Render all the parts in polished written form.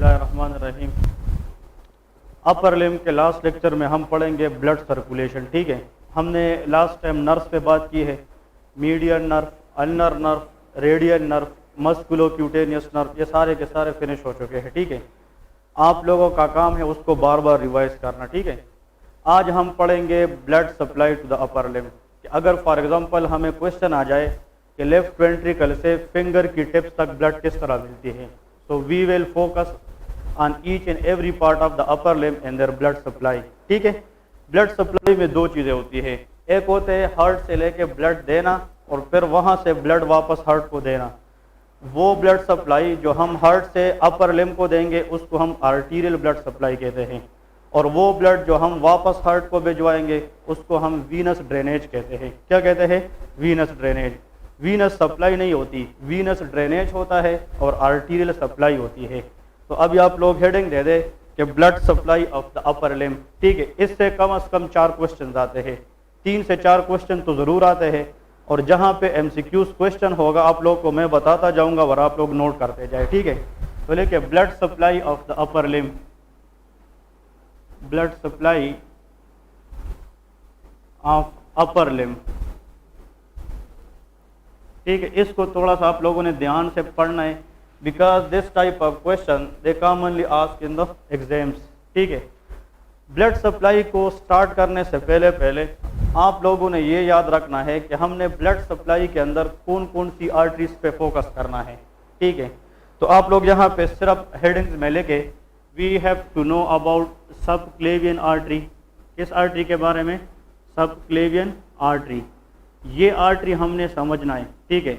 बिस्मिल्लाहिर्रहमानिर्रहीम। Upper limb के last lecture में हम पढ़ेंगे ब्लड सर्कुलेशन। ठीक है, हमने लास्ट टाइम नर्व्स पे बात की है, median nerve, ulnar nerve, radial nerve, musculocutaneous nerve, ये सारे के सारे फिनिश हो चुके हैं। ठीक है, आप लोगों का काम है उसको बार बार रिवाइज करना। ठीक है, आज हम पढ़ेंगे blood supply to the upper limb. अगर फॉर एग्जांपल हमें क्वेश्चन आ जाए कि लेफ्ट वेंट्रिकल से फिंगर की टिप्स तक ब्लड किस तरह मिलती है, so we will focus on each and every part of the upper limb and their blood supply। ठीक है, ब्लड सप्लाई में दो चीज़ें होती है, एक होते है हार्ट से लेके ब्लड देना और फिर वहाँ से ब्लड वापस हार्ट को देना। वो ब्लड सप्लाई जो हम हार्ट से अपर लिम्ब को देंगे उसको हम आर्टीरियल ब्लड सप्लाई कहते हैं, और वो ब्लड जो हम वापस हार्ट को भिजवाएंगे उसको हम वीनस ड्रेनेज कहते हैं। क्या कहते हैं? Venus drainage. वीनस सप्लाई नहीं होती, वीनस ड्रेनेज होता है और आर्टीरियल सप्लाई होती है। तो अभी आप लोग हेडिंग दे दे कि blood supply of the upper limb. ठीक है, इससे कम से कम 4 क्वेश्चन आते हैं, 3 से 4 क्वेश्चन तो ज़रूर आते हैं, और जहाँ पे MCQs क्वेश्चन होगा आप लोग को मैं बताता जाऊँगा और आप लोग नोट करते जाए। ठीक है, तो लेके blood supply of the upper limb, blood supply of upper limb. ठीक है, इसको थोड़ा सा आप लोगों ने ध्यान से पढ़ना है, because this type of question they commonly ask in the exams. ठीक है, ब्लड सप्लाई को स्टार्ट करने से पहले आप लोगों ने ये याद रखना है कि हमने ब्लड सप्लाई के अंदर कौन कौन सी आर्टरीज पे फोकस करना है। ठीक है, तो आप लोग यहाँ पे सिर्फ हेडिंग्स में लेके we have to know about subclavian artery. किस आर्टरी के बारे में? Subclavian artery. ये आर्टरी हमने समझना है। ठीक है,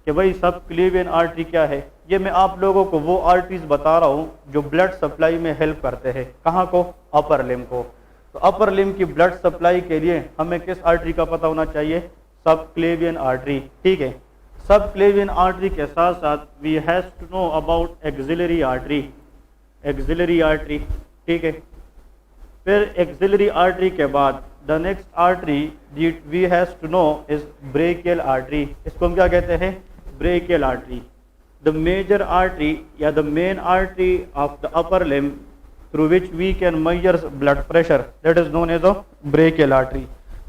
कि भाई सबक्लेवियन आर्टरी क्या है। ये मैं आप लोगों को वो आर्टरीज बता रहा हूँ जो ब्लड सप्लाई में हेल्प करते हैं। कहाँ को? अपर लिम्ब को। तो अपर लिम्ब की ब्लड सप्लाई के लिए हमें किस आर्टरी का पता होना चाहिए? Subclavian artery. ठीक है, सबक्लेवियन आर्टरी के साथ साथ we have to know about axillary artery. Axillary artery. ठीक है, फिर एक्सिलरी आर्टरी के बाद the next artery we have to know is brachial artery. इसको हम क्या कहते हैं? Brachial artery. The major artery या the main artery of the upper limb through which we can measure blood pressure, that is known as a brachial artery.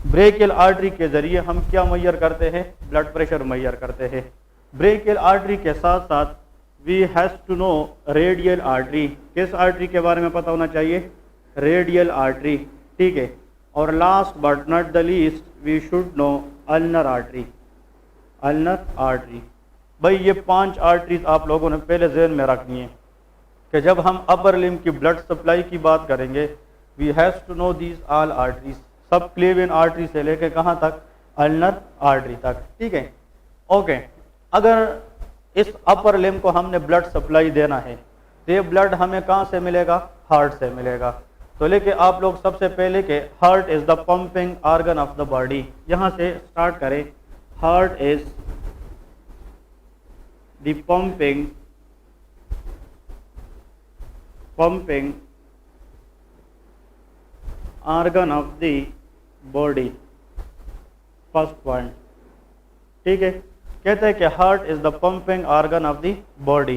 Brachial artery के जरिए हम क्या मेजर करते हैं? ब्लड प्रेशर मेजर करते हैं। Brachial artery के साथ साथ we have to know radial artery. किस आर्टरी के बारे में पता होना चाहिए? Radial artery. ठीक है, और last but not the least we should know ulnar artery. Ulnar artery. भाई ये 5 आर्टरीज आप लोगों ने पहले ज़हन में रखनी है कि जब हम अपर लिम्ब की ब्लड सप्लाई की बात करेंगे we have to know these all arteries. Subclavian artery से लेके कहाँ तक? अल्नर आर्टरी तक। ठीक है, ओके। अगर इस अपर लिम्ब को हमने ब्लड सप्लाई देना है तो ये ब्लड हमें कहाँ से मिलेगा? हार्ट से मिलेगा। तो लेके आप लोग सबसे पहले के heart is the pumping organ of the body, यहाँ से स्टार्ट करें। Heart is the pumping organ of the body, first point. ठीक है, कहते हैं कि heart is the pumping organ of the body.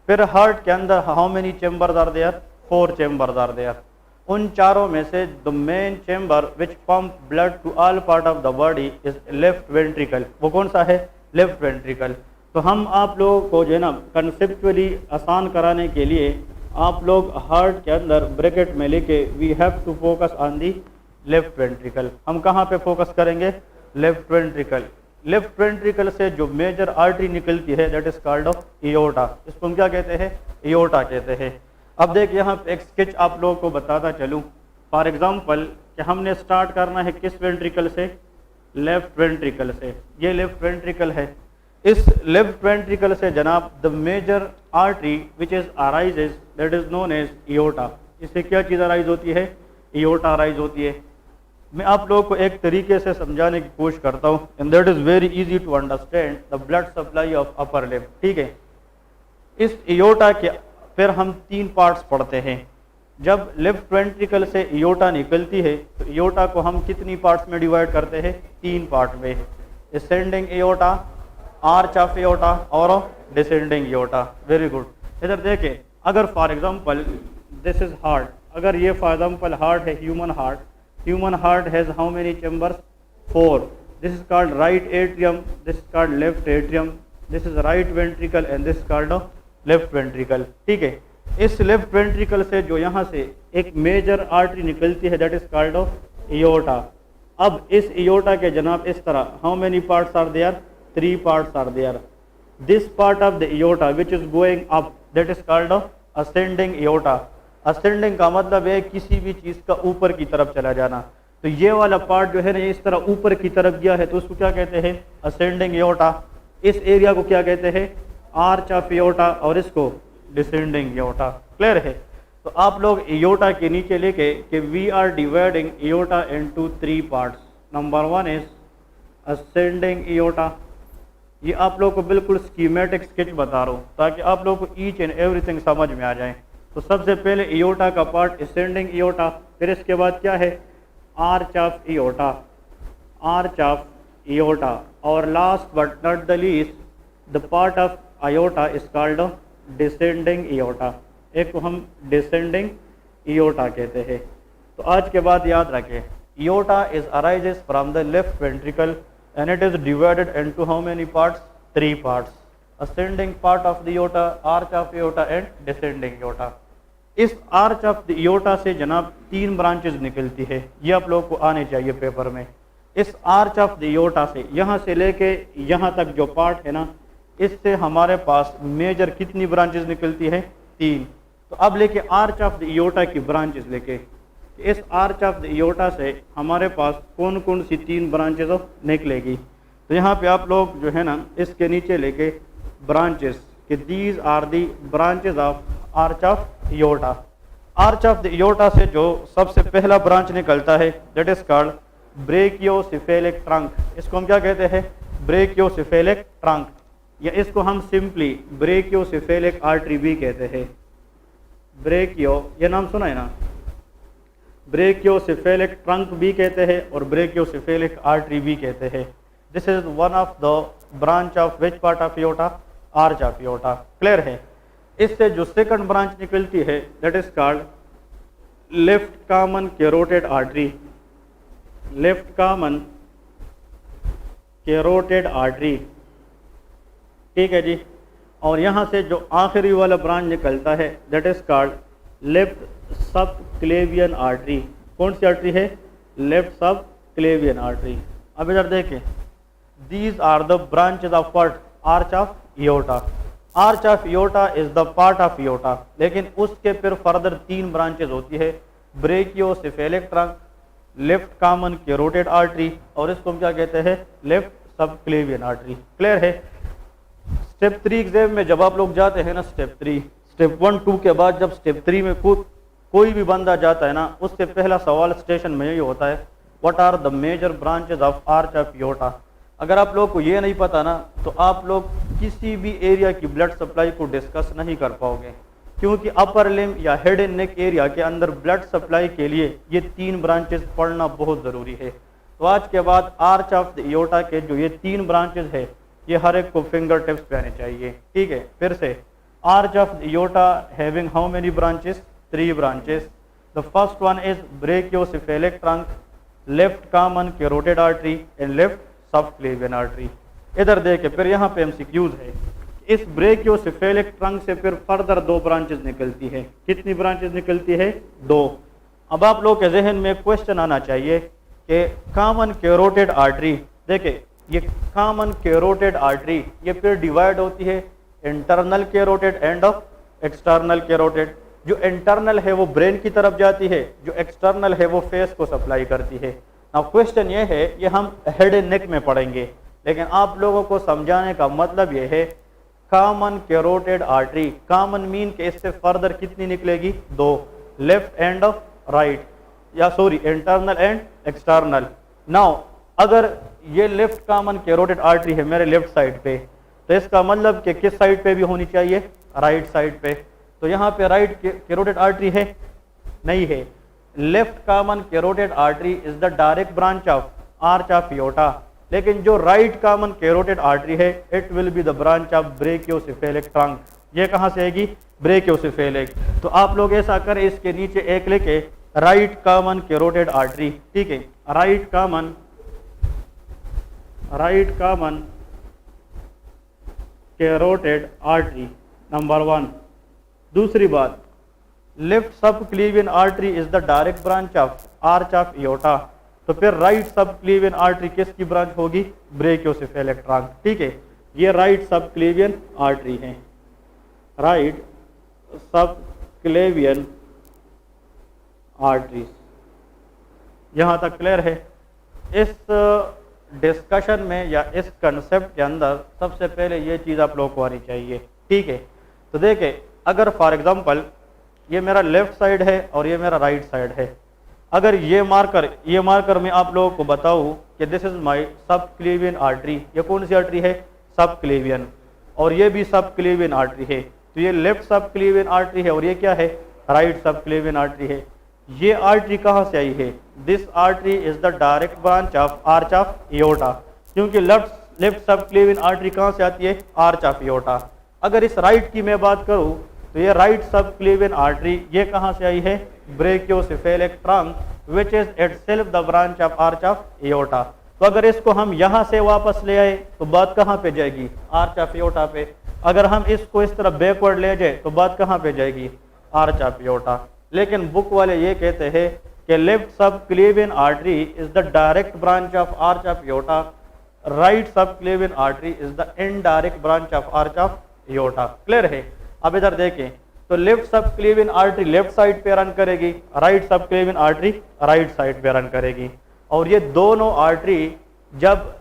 फिर हार्ट के अंदर how many chambers are there? 4 chambers are there. उन चारों में से the main chamber which pump blood to all part of the body is left ventricle. वो कौन सा है? Left ventricle. तो हम आप लोगों को जो है ना कंसेप्चुअली आसान कराने के लिए आप लोग हार्ट के अंदर ब्रैकेट में लेके we have to focus on the left ventricle. हम कहाँ पे फोकस करेंगे? Left ventricle. लेफ्ट वेंट्रिकल से जो मेजर आर्टरी निकलती है that is called off aorta. इसको हम क्या कहते हैं? एओर्टा कहते हैं। अब देख यहाँ पे एक स्केच आप लोगों को बताता चलूँ। फॉर एग्जांपल कि हमने स्टार्ट करना है किस वेंट्रिकल से? लेफ्ट वेंट्रिकल से। ये लेफ्ट वेंट्रिकल है। इस लेफ्ट वेंट्रिकल से जनाब the major artery which is arises that is known as aorta. इससे क्या चीज़ अराइज होती है? एओर्टा अराइज होती है। मैं आप लोगों को एक तरीके से समझाने की कोशिश करता हूँ, and that is very easy to understand the blood supply of upper limb. ठीक है, इस एओर्टा के फिर हम 3 पार्ट्स पढ़ते हैं। जब लेफ्ट वेंट्रिकल से एओर्टा निकलती है तो एओर्टा को हम कितनी पार्ट्स में डिवाइड करते हैं? 3 पार्ट में। Ascending aorta, arch of aorta और डिसेंडिंग एओर्टा। Very good. इधर देखें, अगर for example this is heart, अगर ये फॉर एग्जांपल हार्ट है, human heart has how many chambers? 4. This is called right atrium, this is called left atrium, this is right ventricle and this called left ventricle. ठीक है, इस left ventricle से जो यहाँ से एक मेजर आर्टरी निकलती है दैट इज कॉल्ड एओर्टा। अब इस एओर्टा के जनाब इस तरह how many parts are there? 3 parts are there. This part of the aorta which is going up that is called ascending aorta. Ascending का मतलब है किसी भी चीज़ का ऊपर की तरफ चला जाना। तो ये वाला पार्ट जो है ना इस तरह ऊपर की तरफ गया है तो उसको क्या कहते हैं? Ascending aorta. इस एरिया को क्या कहते हैं? आर्च ऑफ एओर्टा, और इसको डिसेंडिंग एओर्टा। क्लियर है? तो आप लोग एओर्टा के नीचे लेके कि we are dividing aorta into 3 parts. Number 1 is ascending aorta. ये आप लोग को बिल्कुल स्कीमेटिक स्केच बता रहा हूँ ताकि आप लोग को ईच एंड एवरीथिंग समझ में आ जाए। तो सबसे पहले एओर्टा का पार्ट असेंडिंग एओर्टा, फिर इसके बाद क्या है? Arch of aorta, arch of aorta, और last but not the least the part of aorta is called descending aorta. एक को हम डिसेंडिंग एओर्टा कहते हैं। तो आज के बाद याद रखें, aorta is arises from the left ventricle and it is divided into how many parts? 3 parts. Ascending part of the aorta, arch of aorta and descending aorta. इस आर्च ऑफ द एओर्टा से जनाब 3 branches निकलती है, ये आप लोगों को आने चाहिए पेपर में। इस आर्च ऑफ द एओर्टा से यहाँ से लेके यहाँ तक जो पार्ट है ना, इससे हमारे पास मेजर कितनी ब्रांचेज निकलती है? 3। तो अब लेके आर्च ऑफ द एओर्टा की ब्रांचेज लेके इस आर्च ऑफ द एओर्टा से हमारे पास कौन कौन सी 3 ब्रांचेज निकलेगी? तो यहाँ पे आप लोग जो है ना इसके नीचे लेके ब्रांचेस कि these are the branches of arch of aorta. Arch of the aorta से जो सबसे पहला ब्रांच निकलता है that is called brachiocephalic trunk. इसको हम क्या कहते हैं? ब्रेकियोसेफेलिक ट्रंक, या इसको हम सिंपली ब्रेकियोसेफेलिक आर्टरी भी कहते हैं। ब्रेकियो, ये नाम सुना है ना? ब्रेकियोसेफेलिक ट्रंक भी कहते हैं और ब्रेकियोसेफेलिक आर्टरी भी कहते हैं। This is one of the branch of which part of aorta? Arch of aorta. Clear है? इससे जो सेकंड ब्रांच निकलती है that is called left common carotid artery. Left common carotid artery, ठीक है जी। और यहाँ से जो आखिरी वाला ब्रांच निकलता है that is called left subclavian artery. कौन सी आर्टरी है? Left subclavian artery. अब इधर देखें, these are the branches of what? Arch of aorta. Arch of aorta is the part of aorta, लेकिन उसके फिर फर्दर 3 ब्रांचेज होती है, brachiocephalic trunk, left common carotid artery, और इसको हम क्या कहते हैं? Left subclavian artery. Clear है? स्टेप 3 एग्जाम में जब आप लोग जाते हैं ना, स्टेप 1, 2 के बाद जब स्टेप 3 में कोई भी बंदा जाता है ना, उससे पहला सवाल स्टेशन में यही होता है, what are the major branches of arch of aorta. अगर आप लोग को ये नहीं पता ना तो आप लोग किसी भी एरिया की ब्लड सप्लाई को डिस्कस नहीं कर पाओगे, क्योंकि अपर लिम्ब या हेड एंड नेक एरिया के अंदर ब्लड सप्लाई के लिए ये 3 ब्रांचेज पढ़ना बहुत ज़रूरी है। तो आज के बाद आर्च ऑफ द एओर्टा के जो ये 3 ब्रांचेज है ये हर एक को फिंगर टिप्स पे आने चाहिए। ठीक है, फिर से arch of the aorta having how many branches? 3 branches. The first one is brachiocephalic trunk, left common carotid artery and left subclavian artery. इधर देखे फिर यहाँ पे एमसीक्यूज है। इस ब्रेकियोसेफेलिक ट्रंक से फिर फर्दर 2 ब्रांचेस निकलती है। कितनी ब्रांचेस निकलती है? 2। अब आप लोग के जहन में क्वेश्चन आना चाहिए कि कॉमन कैरोटिड आर्टरी, देखे ये कॉमन कैरोटिड आर्टरी ये फिर डिवाइड होती है internal carotid and external carotid. जो इंटरनल है वो ब्रेन की तरफ जाती है, जो एक्सटर्नल है वो फेस को सप्लाई करती है। अब क्वेश्चन ये है, ये हम हेड एंड नेक में पढ़ेंगे, लेकिन आप लोगों को समझाने का मतलब ये है common carotid artery, common mean के इससे फर्दर कितनी निकलेगी? 2, लेफ्ट एंड राइट, या sorry internal and external. Now अगर ये लेफ्ट कॉमन कैरोटिड आर्टरी है मेरे लेफ्ट साइड पे, तो इसका मतलब कि किस साइड पे भी होनी चाहिए? राइट साइड पे। तो यहाँ पे राइट कैरोटिड आर्टरी है? नहीं है। Left common carotid artery is the direct branch of arch of aorta, लेकिन जो राइट कॉमन कैरोटिड आर्टरी है it will be the branch of brachiocephalic trunk. ये कहाँ से आएगी, ब्रेकियोसेफेलिक। तो आप लोग ऐसा करें, इसके नीचे एक लिखे राइट कॉमन कैरोटिड आर्टरी, ठीक है, right common carotid artery number 1। दूसरी बात, left subclavian artery is the direct branch of arch of aorta. तो फिर राइट सबक्लीवियन आर्टरी किसकी ब्रांच होगी, ब्रेकियोसेफेलिक ट्रंक, ठीक है। ये राइट सबक्लीवियन आर्टरी है, राइट सबक्लेवियन आर्टरीज। यहां तक क्लियर है। इस डिस्कशन में या इस कंसेप्ट के अंदर सबसे पहले ये चीज़ आप लोगों को आनी चाहिए, ठीक है। तो देखिए, अगर फॉर एग्जांपल ये मेरा लेफ्ट साइड है और ये मेरा राइट साइड है, अगर ये मार्कर मैं आप लोगों को बताऊं कि this is my subclavian artery, ये कौन सी आर्टरी है, सबक्लेवियन, और ये भी सबक्लेवियन आर्टरी है, तो ये लेफ्ट सबक्लेवियन आर्टरी है और ये क्या है, राइट सबक्लेवियन आर्टरी है। ये आर्टरी कहाँ से आई है, this artery is the direct branch of arch of aorta, क्योंकि लेफ्ट सबक्लेवियन आर्टरी कहाँ से आती है, आर्च ऑफ एओर्टा। अगर इस राइट की मैं बात करूं तो ये राइट सबक्लेवियन आर्टरी ये कहाँ से आई है, brachiocephalic trunk which is itself the branch of arch of aorta. तो अगर इसको हम यहाँ से वापस ले आए तो बात कहाँ पे जाएगी, आर्च ऑफ एओर्टा पे। अगर हम इसको इस तरह बैकवर्ड ले जाए तो बात कहाँ पे जाएगी, आर्च ऑफ एओर्टा। लेकिन बुक वाले ये कहते हैं कि left subclavian artery is the direct branch of arch of aorta, right subclavian artery is the indirect branch of arch of aorta. Clear है। अब इधर देखें तो left subclavian artery left side पे रन करेगी, right subclavian artery right side पे run करेगी, और ये दोनों आर्टरी जब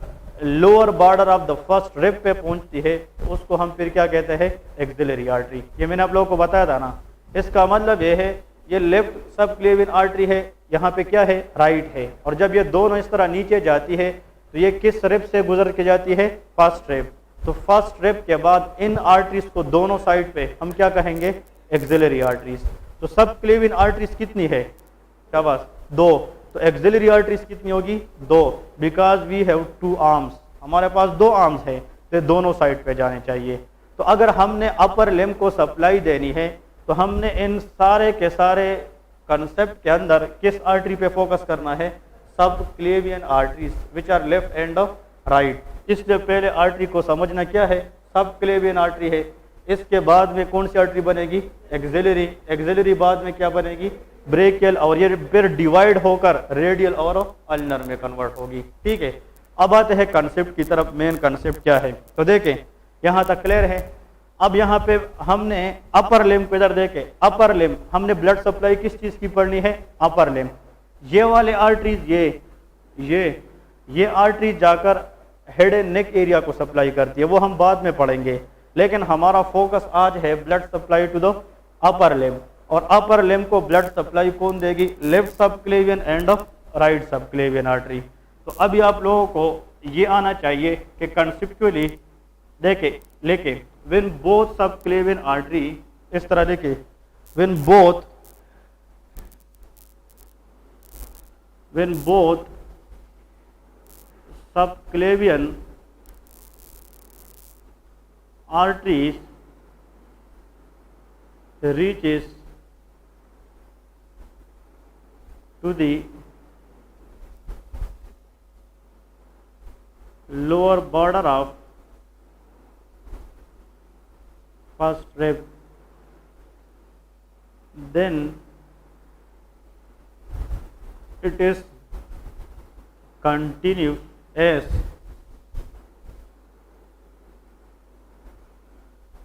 lower border of the first rib पे पहुंचती है उसको हम फिर क्या कहते हैं, एक्सिलरी आर्टरी। ये मैंने आप लोगों को बताया था ना। इसका मतलब ये है ये लेफ्ट सबक्लेवियन आर्टरी है, यहाँ पे क्या है, राइट है, और जब ये दोनों इस तरह नीचे जाती है तो ये किस रिब से गुजर के जाती है, फर्स्ट रिब। तो फर्स्ट रिब के बाद इन आर्टरीज को दोनों साइड पे हम क्या कहेंगे, एक्सिलरी आर्टरीज। तो सबक्लेवियन आर्टरीज कितनी है, क्या बात, 2। तो एक्सिलरी आर्टरीज कितनी होगी, 2, बिकॉज वी हैव 2 आर्म्स, हमारे पास 2 आर्म्स है तो दोनों साइड पे जाने चाहिए। तो अगर हमने अपर लिम्ब को सप्लाई देनी है तो हमने इन सारे के सारे कंसेप्ट के अंदर किस आर्टरी पे फोकस करना है, subclavian arteries which are left and of right. इसलिए पहले आर्टरी को समझना क्या है, सबक्लेवियन आर्टरी है। इसके बाद में कौन सी आर्टरी बनेगी, एक्सिलरी। एक्सिलरी बाद में क्या बनेगी, ब्रेकियल, और ये फिर डिवाइड होकर रेडियल और अल्नर में कन्वर्ट होगी, ठीक है। अब आते हैं कंसेप्ट की तरफ, मेन कंसेप्ट क्या है। तो देखें यहाँ तक क्लियर है। अब यहाँ पे हमने अपर लिम्ब को इधर देखें, अपर लिम्ब हमने ब्लड सप्लाई किस चीज़ की पढ़नी है, अपर लिम्ब। ये वाले आर्टरीज ये आर्टरीज जाकर हेड एंड नेक एरिया को सप्लाई करती है, वो हम बाद में पढ़ेंगे। लेकिन हमारा फोकस आज है blood supply to the upper limb, और अपर लिम्ब को ब्लड सप्लाई कौन देगी, left subclavian and right subclavian artery. तो अभी आप लोगों को ये आना चाहिए कि कंसेप्चुअली देखे लेके व्हेन बोथ सबक्लेवियन आर्टरी, इस तरह देखे, when both subclavian arteries reaches to the lower border of first rib, then it is continuous as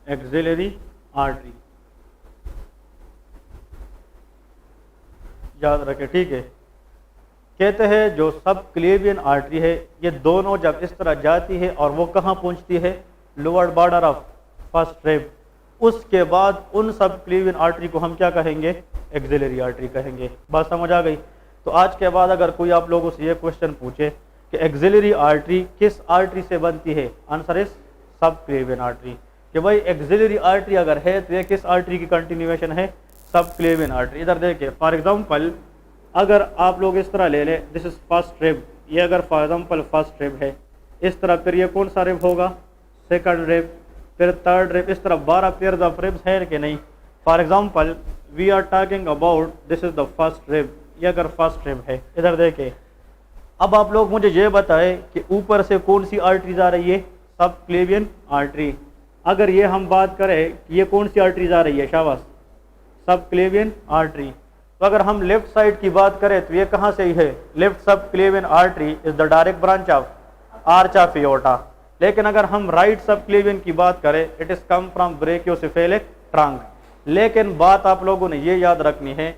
axillary artery. याद रखें, ठीक है। कहते हैं जो सबक्लेवियन आर्टरी है ये दोनों जब इस तरह जाती है और वो कहाँ पहुंचती है, lower border of first rib, उसके बाद उन सबक्लेवियन आर्टरी को हम क्या कहेंगे, एक्सिलरी आर्टरी कहेंगे। बात समझ आ गई। तो आज के बाद अगर कोई आप लोगों से ये क्वेश्चन पूछे कि एक्सिलरी आर्टरी किस आर्टरी से बनती है, आंसर इज सबक्लेवियन आर्टरी। कि भाई एक्सिलरी आर्टरी अगर है तो ये किस आर्टरी की कंटिन्यूएशन है, सबक्लेवियन आर्टरी। इधर देखिए फॉर एग्जांपल अगर आप लोग इस तरह ले लें, दिस इज फर्स्ट रिब, ये अगर फॉर एग्जांपल फर्स्ट रिब है इस तरह, फिर ये कौन सा रिब होगा, सेकंड रिब, फिर थर्ड रिब, इस तरह 12 पेयर ऑफ रिब्स है कि नहीं। For example we are talking about this is the first rib, ये अगर फर्स्ट रिब है, इधर देखे। अब आप लोग मुझे ये बताएं कि ऊपर से कौन सी आर्टरीज आ रही है, सब क्लेवियन आर्टरी। अगर ये हम बात करें कि ये कौन सी आर्टरीज आ रही है, शाबाश, सब क्लेवियन आर्टरी। तो अगर हम लेफ्ट साइड की बात करें तो ये कहाँ से है, left subclavian artery is the direct branch of arch of aorta. लेकिन अगर हम राइट सब क्लेवियन की बात करें, it is come from brachiocephalic trunk. लेकिन बात आप लोगों ने ये याद रखनी है,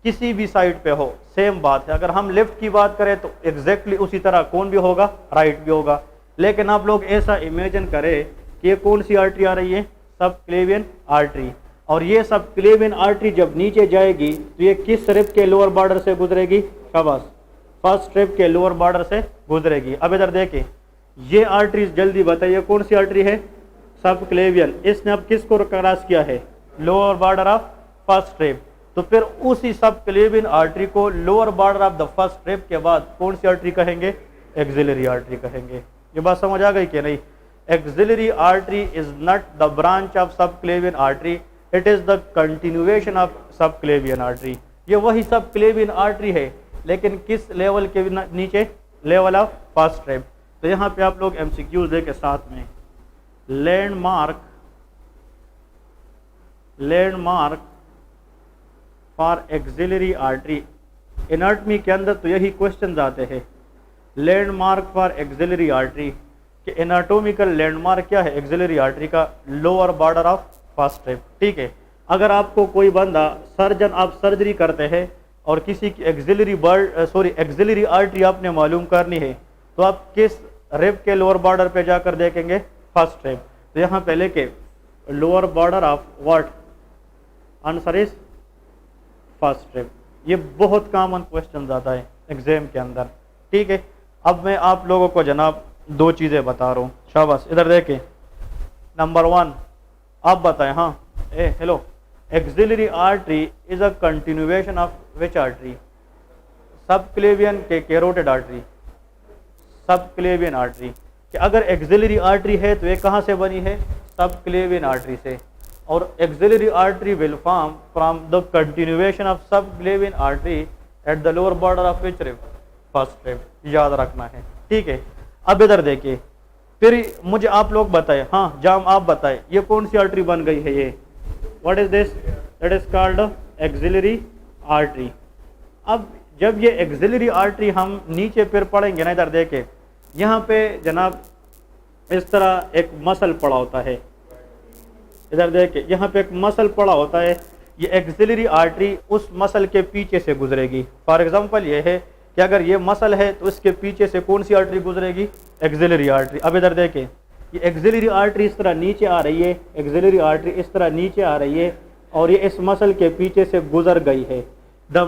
किसी भी साइड पे हो सेम बात है। अगर हम लेफ्ट की बात करें तो एग्जैक्टली उसी तरह कौन भी होगा, राइट भी होगा। लेकिन आप लोग ऐसा इमेजिन करें कि ये कौन सी आर्टरी आ रही है, सब क्लेवियन आर्टरी। और ये सब क्लेवियन आर्टरी जब नीचे जाएगी तो ये किस रिब के लोअर बॉर्डर से गुजरेगी, शाबाश, फर्स्ट रिब के लोअर बॉर्डर से गुजरेगी। अब इधर देखिए, ये आर्टरी जल्दी बताइए कौन सी आर्टरी है, सब क्लेवियन। इसने अब किसको क्रॉस किया है, lower border of first rib. तो फिर उसी सब क्लेवियन आर्टरी को lower border of the first rib के बाद कौन सी आर्टरी कहेंगे, एक्सिलरी आर्टरी कहेंगे। ये बात समझ आ गई कि नहीं। Axillary artery is not the branch of subclavian artery, it is the continuation of subclavian artery. ये वही सब क्लेवियन आर्टरी है, लेकिन किस लेवल के नीचे, लेवल ऑफ फर्स्ट रिब। तो यहाँ पे आप लोग एमसीक्यूज देके साथ में landmark for axillary artery. Anatomy के अंदर तो यही क्वेश्चन आते हैं, लैंडमार्क फॉर एक्सिलरी आर्टरी कि एनाटॉमिकल लैंडमार्क क्या है एक्सिलरी आर्टरी का, lower border of first rib. ठीक है, अगर आपको कोई बंदा सर्जन, आप सर्जरी करते हैं और किसी की एक्सिलरी आर्टरी आपने मालूम करनी है, तो आप किस रिब के लोअर बॉर्डर पे जाकर देखेंगे, फर्स्ट रिब। तो यहाँ पे लेके lower border of what, answer is first rib. ये बहुत कॉमन क्वेश्चन आता है एग्जाम के अंदर। ठीक है, अब मैं आप लोगों को जनाब दो चीज़ें बता रहा हूँ, शाबाश, इधर देखें। नंबर 1 आप बताएं, हाँ hello, axillary artery is a continuation of which artery, सब क्लेवियन के कैरोटिड आर्टरी, सब क्लेवियन आर्टरी। कि अगर एक्सिलरी आर्टरी है तो ये कहाँ से बनी है, सब क्लेवियन आर्टरी से। और axillary artery will form from the continuation of subclavian artery at the lower border of which rib, first rib. याद रखना है, ठीक है। अब इधर देखिए, फिर मुझे आप लोग बताएं, हाँ जाम आप बताएं, ये कौन सी आर्टरी बन गई है, ये what is this, that is called axillary artery. अब जब ये एक्सिलरी आर्टरी हम नीचे फिर पढ़ेंगे ना, इधर देखे, यहाँ पे जनाब इस तरह एक मसल पड़ा होता है, इधर देखे यहाँ पे एक मसल पड़ा होता है, ये एक्सिलरी आर्टरी उस मसल के पीछे से गुजरेगी। फॉर एग्जांपल ये है कि अगर ये मसल है तो इसके पीछे से कौन सी आर्टरी गुजरेगी, एक्सिलरी आर्टरी। अब इधर देखें, ये एक्सिलरी आर्टरी इस तरह नीचे आ रही है, एक्सिलरी आर्टरी इस तरह नीचे आ रही है और ये इस मसल के पीछे से गुजर गई है। The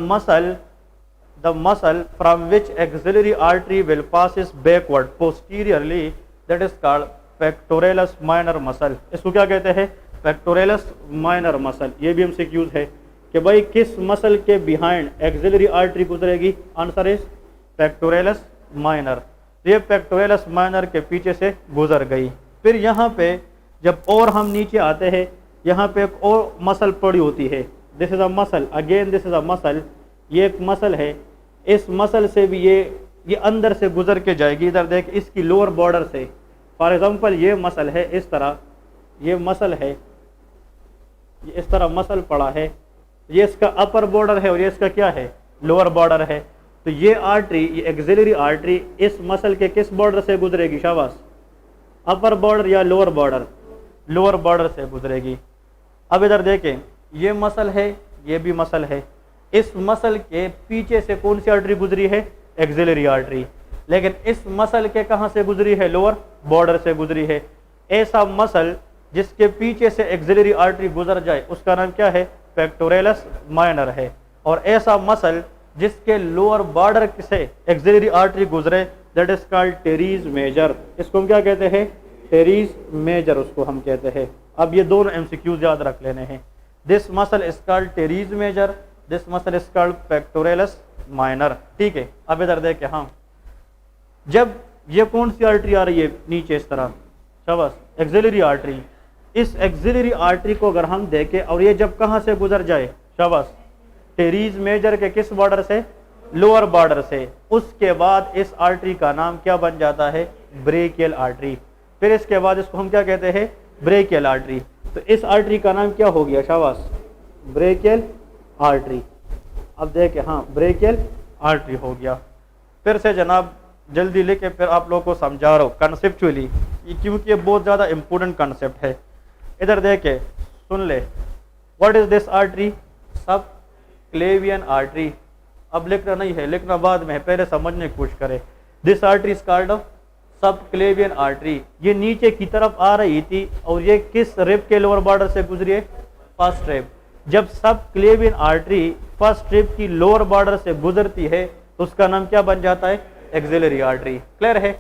muscle from which axillary artery will passes backward posteriorly, that is called pectoralis minor muscle. इसको क्या कहते हैं, पेक्टोरलिस माइनर मसल। ये भी हमसे यूज है कि भाई किस मसल के बिहाइंड एक्सिलरी आर्टरी गुजरेगी, आंसर इज पेक्टोरलिस माइनर। ये पेक्टोरलिस माइनर के पीछे से गुजर गई। फिर यहाँ पे जब और हम नीचे आते हैं, यहाँ पे एक और मसल पड़ी होती है, this is a muscle, again this is a muscle, ये एक मसल है। इस मसल से भी ये अंदर से गुजर के जाएगी। इधर देख, इसकी लोअर बॉर्डर से, फॉर एग्जांपल ये मसल है, इस तरह ये मसल है, ये इस तरह मसल पड़ा है, ये इसका अपर बॉर्डर है और ये इसका क्या है, लोअर बॉर्डर है। तो ये आर्टरी, ये एक्सिलरी आर्टरी इस मसल के किस बॉर्डर से गुजरेगी, शाबाश, अपर बॉर्डर या लोअर बॉर्डर, लोअर बॉर्डर से गुजरेगी। अब इधर देखें, ये मसल है, ये भी मसल है, इस मसल के पीछे से कौन सी आर्टरी गुजरी है, एक्सिलरी आर्टरी। लेकिन इस मसल के कहाँ से गुजरी है, लोअर बॉर्डर से गुजरी है। ऐसा मसल जिसके पीछे से एक्सिलरी आर्टरी गुजर जाए उसका नाम क्या है, पेक्टोरलिस माइनर है। और ऐसा मसल जिसके लोअर बॉर्डर से एक्सिलरी आर्टरी गुजरे, that is called teres major. इसको हम क्या कहते हैं, टेरीज मेजर उसको हम कहते हैं। अब ये दोनों एमसीक्यूज याद रख लेने हैं, this muscle is called teres major, this muscle is called pectoralis minor. ठीक है, अब इधर देखे, हाँ जब ये कौन सी आर्टरी आ रही है नीचे इस तरह, शाबाश, एक्सिलरी आर्टरी, इस एक्सिलरी आर्टरी को अगर हम देखें और ये जब कहाँ से गुजर जाए, शाबाश, टेरीज मेजर के किस बॉर्डर से, लोअर बॉर्डर से, उसके बाद इस आर्टरी का नाम क्या बन जाता है, ब्रेकियल आर्टरी। फिर इसके बाद इसको हम क्या कहते हैं, ब्रेकियल आर्टरी। तो इस आर्टरी का नाम क्या हो गया, शाबाश, ब्रेकियल आर्टरी। अब देखें, हाँ, ब्रेकियल आर्टरी हो गया। फिर से जनाब जल्दी लेके फिर आप लोगों को समझा रहा हूँ कंसेप्चुअली, क्योंकि ये बहुत ज़्यादा इंपॉर्टेंट कंसेप्ट है। इधर देखे, सुन ले, व्हाट इज दिस आर्टरी, सब क्लेवियन आर्टरी। अब लिखना नहीं है, लिखना बाद में है, पहले समझने की कोशिश करें। दिस आर्टरी इज कॉल्ड सब क्लेवियन आर्टरी। ये नीचे की तरफ आ रही थी और ये किस रिब के लोअर बॉर्डर से गुजरी है, फर्स्ट रिब। जब सब क्लेवियन आर्टरी फर्स्ट रिब की लोअर बॉर्डर से गुजरती है तो उसका नाम क्या बन जाता है, एक्सिलरी आर्टरी। क्लियर है?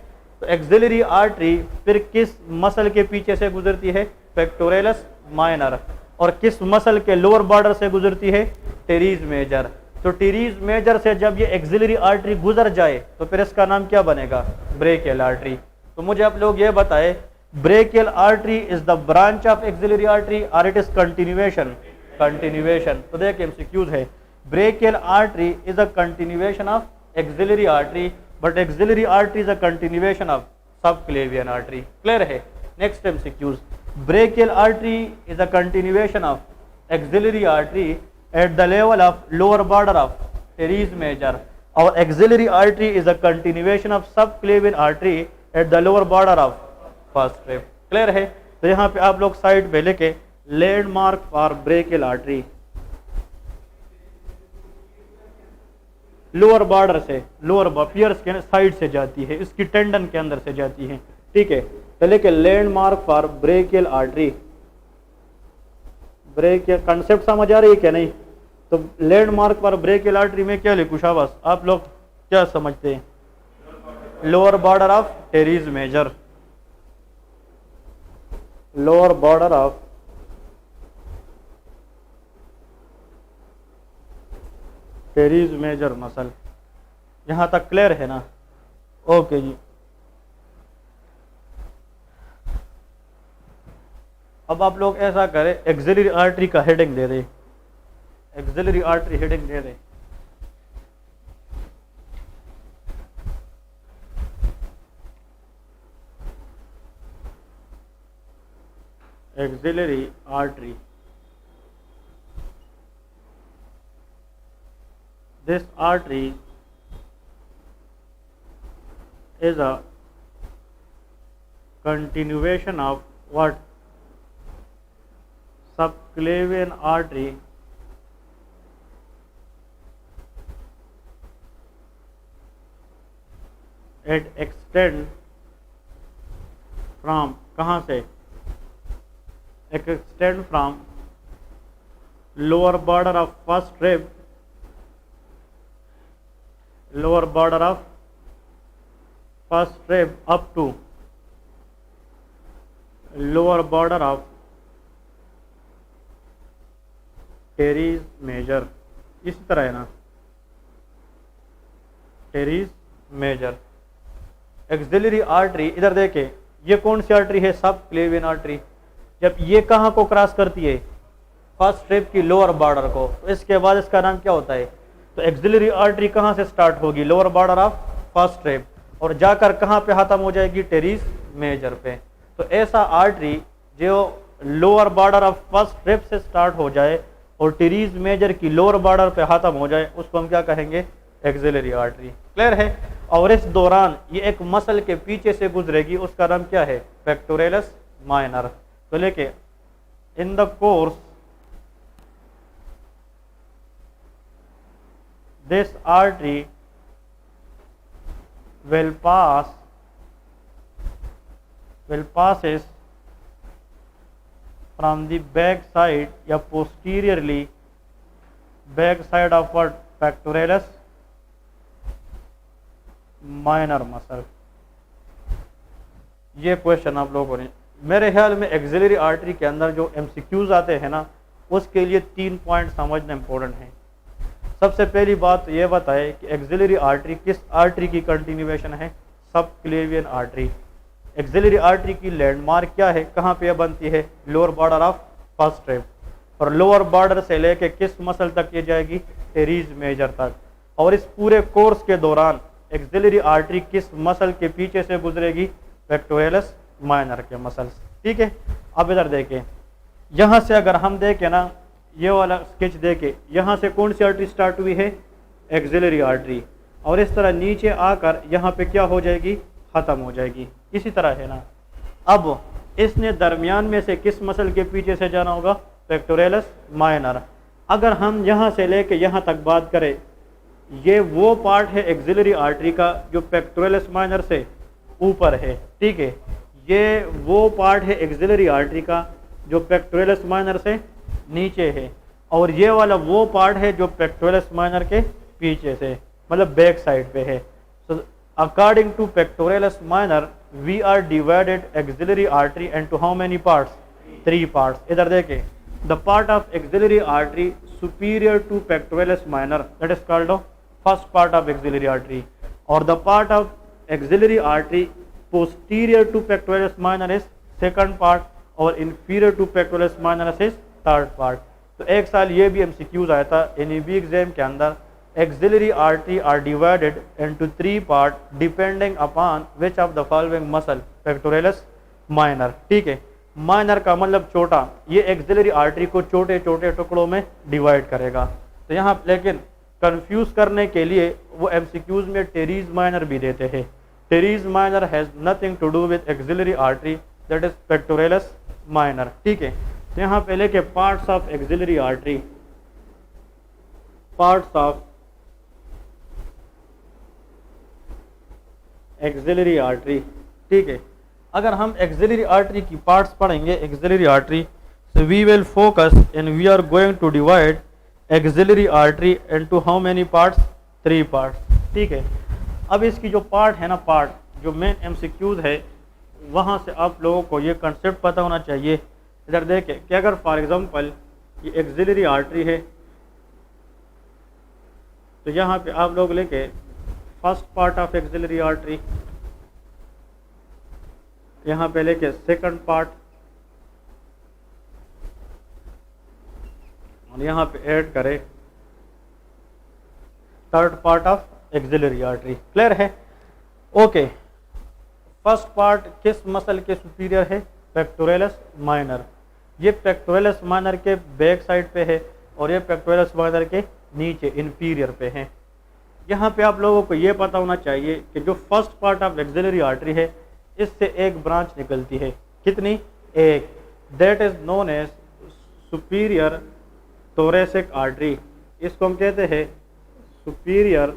तो एक्सिलरी आर्टरी फिर किस मसल के पीछे से गुजरती है, पेक्टोरलिस माइनर। और किस मसल के लोअर बॉर्डर से गुजरती है, टेरीज मेजर। तो टेरीज मेजर से जब ये एक्सिलरी आर्टरी गुजर जाए तो फिर इसका नाम क्या बनेगा, ब्रेकियल आर्टरी। तो मुझे आप लोग ये बताए, brachial artery is the branch of axillary artery और इट इज कंटिन्यूएशन, कंटिन्यूएशन। तो देखिए एमसीक्यूज है, brachial artery is a continuation of axillary artery, but axillary artery is a continuation of subclavian artery. Clear है? Next MCQs, brachial artery is a continuation of axillary artery at the level of lower border of teres major. Our axillary artery is a continuation of subclavian artery at the lower border of first rib. Clear है? तो यहाँ पे आप लोग side पे लेके landmark for brachial artery, lower border से, lower piers के साइड से जाती है, इसकी टेंडन के अंदर से जाती है। ठीक है, तो लेके landmark for brachial artery. Brachial concept समझ आ रही है क्या नहीं? तो लैंडमार्क फॉर ब्रेकियल आर्टरी में क्या लिखूं, शाबाश, आप लोग क्या समझते हैं, lower border of teres major, lower border of teres major muscle. यहां तक क्लियर है ना? ओके जी। अब आप लोग ऐसा करें, एक्सिलरी आर्टरी का हेडिंग दे दे, एक्सिलरी आर्टरी हेडिंग दे दे। Axillary artery, this artery is a continuation of what, subclavian artery it extend from, कहाँ से, extend from lower border of first rib, lower border of first rib up to lower border of teres major. इस तरह है ना, teres major. Axillary artery, इधर देखे, ये कौन सी आर्टरी है, सब क्लेवियन आर्टरी। जब ये कहाँ को क्रॉस करती है, फर्स्ट रिब की लोअर बॉर्डर को, तो इसके बाद इसका नाम क्या होता है, तो एक्सिलरी आर्टरी कहाँ से स्टार्ट होगी, lower border of first rib, और जाकर कहाँ पे खत्म हो जाएगी, टेरीज मेजर पे। तो ऐसा आर्टरी जो lower border of first rib से स्टार्ट हो जाए और टेरीज मेजर की लोअर बॉर्डर पे खत्म हो जाए, उसको हम क्या कहेंगे, एक्सिलरी आर्टरी। क्लियर है? और इस दौरान ये एक मसल के पीछे से गुजरेगी, उसका नाम क्या है, पेक्टोरलिस माइनर। तो लेके, in the course this artery will passes from the back side या posteriorly back side of what, pectoralis minor muscle। ये क्वेश्चन आप लोगों ने, मेरे ख्याल में एक्सिलरी आर्टरी के अंदर जो एमसीक्यूज आते हैं ना, उसके लिए 3 पॉइंट समझना इंपॉर्टेंट है। सबसे पहली बात ये बताए कि एक्सिलरी आर्टरी किस आर्टरी की कंटिन्यूएशन है, सब क्लेवियन आर्टरी। एक्सिलरी आर्टरी की लैंडमार्क क्या है, कहाँ पे बनती है, lower border of first strip, और लोअर बॉर्डर से लेके किस मसल तक ये जाएगी, टेरीज मेजर तक। और इस पूरे कोर्स के दौरान एक्सिलरी आर्टरी किस मसल के पीछे से गुजरेगी, पेक्टोरलिस माइनर के मसल्स। ठीक है, अब इधर देखें, यहाँ से अगर हम देखें ना, ये वाला स्केच देखें, यहाँ से कौन सी आर्टरी स्टार्ट हुई है, एक्सिलरी आर्टरी, और इस तरह नीचे आकर यहाँ पे क्या हो जाएगी, ख़त्म हो जाएगी। इसी तरह है ना, अब इसने दरमियान में से किस मसल के पीछे से जाना होगा, पेक्टोरलिस माइनर। अगर हम यहाँ से लेके यहाँ तक बात करें, ये वो पार्ट है एक्सिलरी आर्टरी का जो पेक्टोरलिस माइनर से ऊपर है। ठीक है, ये वो पार्ट है एक्सिलरी आर्टरी का जो पेक्टोरलिस माइनर से नीचे है, और ये वाला वो पार्ट है जो पेक्टोरलिस माइनर के पीछे से, मतलब बैक साइड पे है। So according to pectoralis minor we are divided axillary artery into how many parts, 3 parts. इधर देखें, the part of axillary artery superior to pectoralis minor that is called first part of axillary artery, और the part of axillary artery posterior to pectoralis minor is second part, और inferior to pectoralis minor is third part. तो एक साल ये भी MCQs आया था NEB exam के अंदर, axillary artery are divided into 3 part depending upon which of the following muscle, pectoralis minor. ठीक है, माइनर का मतलब छोटा, ये एक्सिलरी आर्टरी को छोटे छोटे टुकड़ों में डिवाइड करेगा। तो यहाँ लेकिन कंफ्यूज करने के लिए वो MCQs में टेरीज माइनर भी देते हैं। Teres minor has nothing to do with axillary artery that is pectoralis minor. ठीक है, तो यहाँ पे लेके parts of axillary artery, parts of axillary artery. ठीक है, अगर हम एक्सिलरी आर्टरी की पार्ट्स पढ़ेंगे, axillary artery, so we will focus and we are going to divide axillary artery into how many parts, 3 parts. ठीक है, अब इसकी जो पार्ट है ना, पार्ट जो मेन MCQs है, वहाँ से आप लोगों को ये कंसेप्ट पता होना चाहिए। इधर देखें कि अगर फॉर एग्जांपल ये एक्सिलरी आर्टरी है, तो यहाँ पे आप लोग लेके first part of axillary artery, यहाँ पे लेके सेकंड पार्ट, और यहाँ पे ऐड करें third part of axillary artery. Clear है? ओके, फर्स्ट पार्ट किस मसल के सुपीरियर है, पेक्टोरलिस माइनर। ये पेक्टोरलिस माइनर के बैक साइड पे है, और ये पेक्टोरलिस माइनर के नीचे इंफीरियर पे है। यहाँ पे आप लोगों को ये पता होना चाहिए कि जो first part of axillary artery है, इससे एक ब्रांच निकलती है। कितनी? एक। That is known as superior thoracic artery. इसको हम कहते हैं superior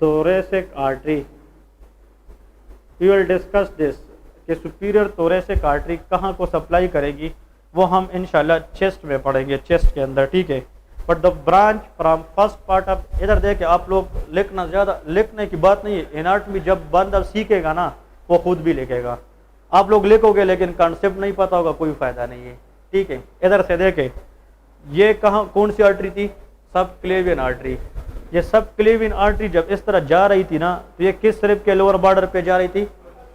thoracic artery. We will discuss this कि सुपीरियर थोरेसिक आर्टरी कहाँ को सप्लाई करेगी, वो हम इंशाल्लाह चेस्ट में पढ़ेंगे, चेस्ट के अंदर। ठीक है, but the branch from first part of, इधर देखे आप लोग लिखना, ज़्यादा लिखने की बात नहीं है। एनाटॉमी जब बंदा सीखेगा ना, वो खुद भी लिखेगा। आप लोग लिखोगे लेकिन कॉन्सेप्ट नहीं पता होगा, कोई फायदा नहीं है। ठीक है, इधर से देखे, ये कहाँ कौन सी आर्टरी थी, सब क्लेवियन आर्टरी। ये सब क्लेवियन आर्टरी जब इस तरह जा रही थी ना, तो ये किस स्ट्रिप के लोअर बॉर्डर पे जा रही थी,